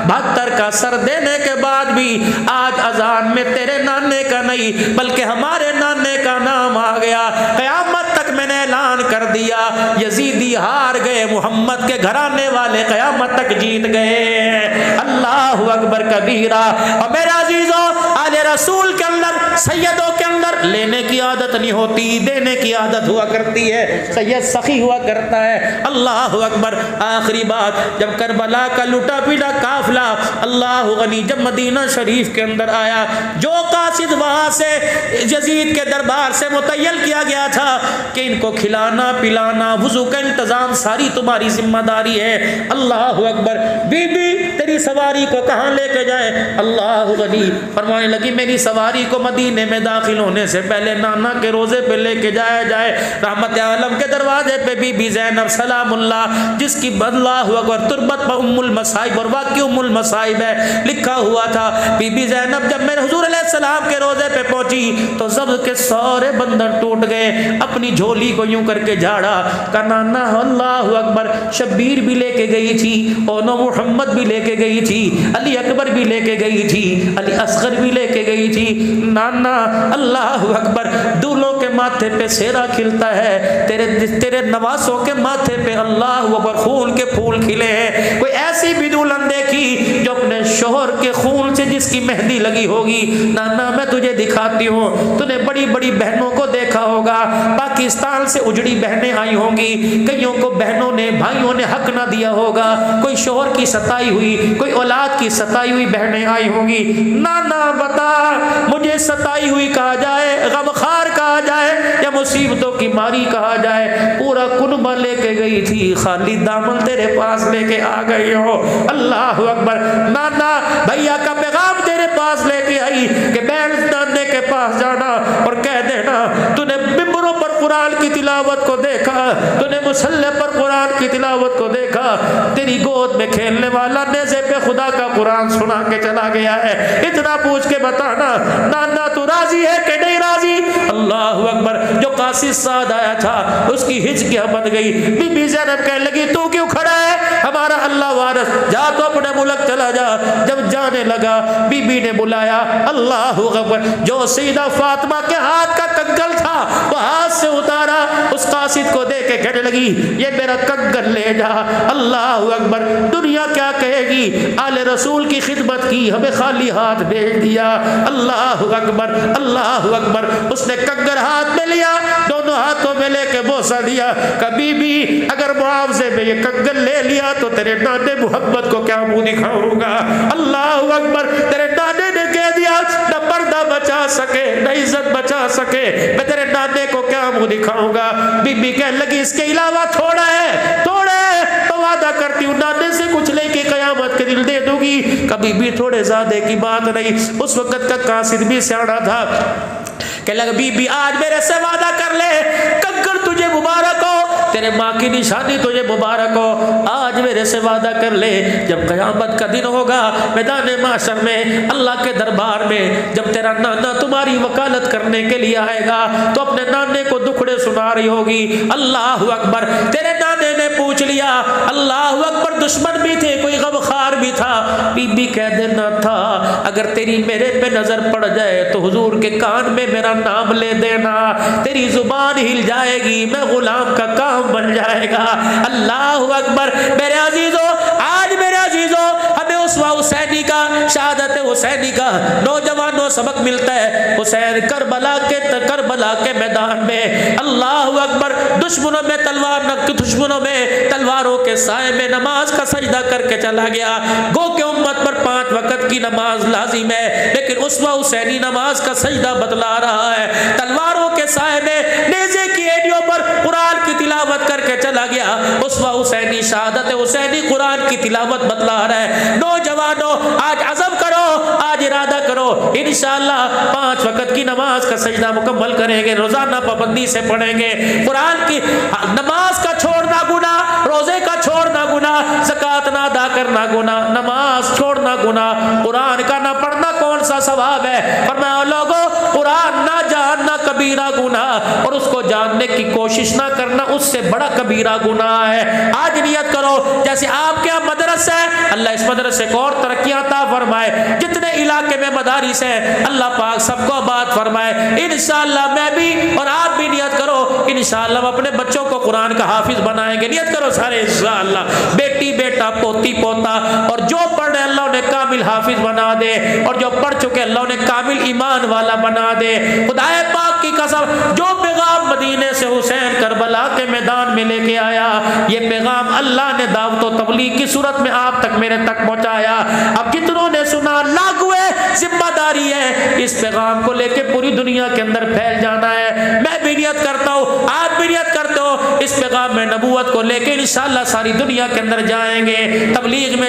72 کا سر دینے کے بعد بھی آج اذان میں تیرے نانے کا نہیں بلکہ ہمارے نانے کا نام آ گیا. قیامت تک میں نے اعلان کر دیا یزیدی ہار گئے, محمد کے گھرانے والے قیامت تک جیت گئے. اللہ اکبر کبیرہ. اور میرے عزیزوں آل رسول کے اندر سیدوں کے اندر لینے کی عادت نہیں ہوتی, دینے کی عادت ہوا کرتی ہے. سید سخی ہوا کرتا ہے. اللہ اکبر. آخری بات, جب کربلا کا لٹا پیٹا قافلہ اللہ غنی جب مدینہ شریف کے اندر آیا, جو قاصد وہاں سے یزید کے دربار سے متعین کیا گیا تھا کہ ان کو کھلانا پلانا وضو کا انتظام ساری تمہاری ذمہ داری ہے. اللہ اکبر. بی بی تیری سواری کو کہاں لے کے جائے؟ اللہ غنی فرمانے لگی میری سواری کو مدینے میں داخل ہونے سے پہلے نانا کے روزے پہ لے کے جایا جائے. رحمت عالم کے دروازے پہ بی بی زینب سلام اللہ, جس کی اللہ اکبر تربت پر ام المصائب اور واقعی ام المصائب ہے لکھا ہوا تھا. بی بی زینب جب میرے حضور علیہ السلام کے روزے پہ پہنچی تو سبز کے سارے بندر ٹوٹ گئے. اپنی جھولی کو یوں کر کے جھاڑا کہ نانا اللہ اکبر شبیر بھی لے کے گئی تھی, اونو محمد بھی لے کے گئی تھی, علی اکبر بھی لے کے گئی تھی, علی اصغر بھی لے کے گئی تھی. نانا اللہ اکبر دولوں کے ماتھے پہ سیرا کھلتا ہے, تیرے نواسوں کے ماتھے پہ اللہ اکبر خون کے پھول کھلے ہیں. کوئی ایسی بھی دلہن دیکھی جو اپنے شوہر کے خون سے جس کی مہندی لگی ہوگی؟ نانا میں تجھے دکھاتی ہوں. تو نے بڑی بڑی بہنوں کو دیکھا ہوگا, پاکستان سے اجڑی بہنیں آئی ہوں گی, کئیوں کو بہنوں نے بھائیوں نے حق نہ دیا ہوگا, کوئی شوہر کی ستائی ہوئی, کوئی اولاد کی ستائی ہوئی بہنیں آئی ہوں گی. نانا بتا مجھے ستائی ہوئی کہا جائے, غمخوار کہا جائے, یا مصیبتوں کی ماری کہا جائے؟ پورا کنبہ لے کے گئی تھی, خالی دامن تیرے پاس لے کے آ گئی ہو. اللہ اکبر. نانا بھیا کا پیغام تیرے پاس لے کے آئی کہ بہن نانے کے پاس جانا اور کہہ دینا تو نے ممبروں پر قرآن کی تلاوت کو دیکھا, تو نے مصلی پر قرآن کی تلاوت کو دیکھا, تیری گود میں کھیلنے والا نیزے پہ خدا کا قرآن سنا کے چلا گیا ہے, اتنا پوچھ کے بتانا نانا تو راضی ہے کہ نہیں راضی؟ اللہ اکبر. جو قاصد سعد آیا تھا اس کی ہچکیاں بن گئی. بی بی زینب کہنے لگی تو کیوں کھڑا ہے, ہمارا اللہ وارث, جا تو اپنے ملک چلا جا. جب جانے لگا بی بی نے بلایا اللہ اکبر, جو سیدہ فاطمہ کے ہاتھ کا کنگل تھا وہ ہاتھ سے اتارا, اس قاصد کو دے کے کہنے لگی یہ میرا کنگل لے جا. اللہ اکبر. دنیا کیا کہے گی, آل رسول کی خدمت کی, ہمیں خالی ہاتھ بھیج دیا. اللہ اکبر اللہ اکبر. اس نے کنگل ہاتھ میں لیا, دونوں ہاتھوں میں لے کے بوسہ دیا. کبھی بھی اگر معاوضے میں یہ کنگل لے لیا تو تیرے نانے محمد کو کیا منہ دکھاؤں گا. اللہ اکبر. تیرے نانے نے کہہ دیا نہ پردہ بچا سکے نہ عزت بچا سکے, میں تیرے نانے کو کیا منہ دکھاؤں گا. بی بی کہنے لگی اس کے علاوہ تھوڑا ہے تو وعدہ کرتی ہوں نانے سے کچھ لے کے قیامت کے دل دے دوں گی. کبھی بھی تھوڑے زیادہ کی بات نہیں. اس وقت کا قاصد بھی سیاڑا تھا. کہنے لگا بی بی آج میرے سے وعدہ کر لے, کنگل تجھے مبارک ہو, تیرے ماں کی نشانی تجھے مبارک ہو, آج میرے سے وعدہ کر لے جب قیامت کا دن ہوگا میدان محشر میں اللہ کے دربار میں, جب تیرا نانا تمہاری وکالت کرنے کے لیے آئے گا تو اپنے نانے کو دکھڑے سنا رہی ہوگی. اللہ اکبر. تیرے نانے نے پوچھ لیا, اللہ اکبر, دشمن بھی تھے کوئی غمخوار بھی تھا. بی بی کہہ دینا تھا اگر تیری میرے پہ نظر پڑ جائے تو حضور کے کان میں میرا نام لے دینا, تیری زبان ہل جائے گی, میں غلام کا کام بن جائے گا. اللہ اکبر. میرے عزیزو, آج میرے عزیزو شہادت حسینی کا نوجوانوں سبق ملتا ہے حسین کربلا کے میدان میں اللہ اکبر دشمنوں میں تلواروں کے سائے میں نماز کا سجدہ کر کے چلا گیا. گو کہ امت پر 5 وقت کی نماز لازم ہے لیکن اسوہ حسینی نماز کا سجدہ بتلا رہا ہے. تلواروں کے سائے میں نیزے کی ایڑیوں پر قرآن کی تلاوت کر کے چلا گیا. اسوہ حسینی شہادت حسینی قرآن کی تلاوت بتلا رہا ہے. نوجوانوں آج عزم کرو, آج ارادہ کرو, انشاءاللہ 5 وقت کی نماز کا سجدہ مکمل کریں گے, روزانہ پابندی سے پڑھیں گے. قرآن کی نماز کا چھوڑنا گناہ, روزے کا چھوڑنا گناہ, زکوٰۃ نہ ادا کرنا گناہ, نماز چھوڑنا گناہ, قرآن کا نہ پڑھنا کون سا ثواب ہے. فرمایا لوگوں قرآن نہ جاننا کبیرہ گناہ اور اس کو جاننے کی کوشش نہ کرنا اس سے بڑا کبیرہ گناہ ہے. آج نیت کرو جیسے آپ کے یہاں مدرسہ ہے اللہ اس مدرسے کو اور ترقیاں عطا فرمائے, جتنے علاقے میں مدارس ہیں اللہ پاک سب کو آباد فرمائے. انشاءاللہ میں بھی اور آپ بھی نیت کرو انشاءاللہ ہم اپنے بچوں کو قرآن کا حافظ بنائیں گے. نیت کرو سارے انشاءاللہ, بیٹی بیٹا پوتی پوتا, اور جو پڑھ رہے اللہ انہیں کامل حافظ بنا دے اور جو پڑھ چکے اللہ انہیں کامل ایمان والا بنا دے. خدائے پاک کی قسم جو پیغام مدینے سے حسین کربلا کے میدان میں لے کے آیا یہ پیغام اللہ نے دعوت و تبلیغ کی صورت میں آپ تک میرے تک پہنچایا. اب جتنوں نے سنا لاگو ہے, ذمہ داری ہے اس پیغام کو لے کے پوری دنیا کے اندر پھیل جانا ہے. میں بھی نیت کرتا ہوں, آپ بھی نیت کرتے ہو, اس پیغام میں نبوت کو لے کے انشاءاللہ ساری دنیا کے اندر جائیں گے, تبلیغ میں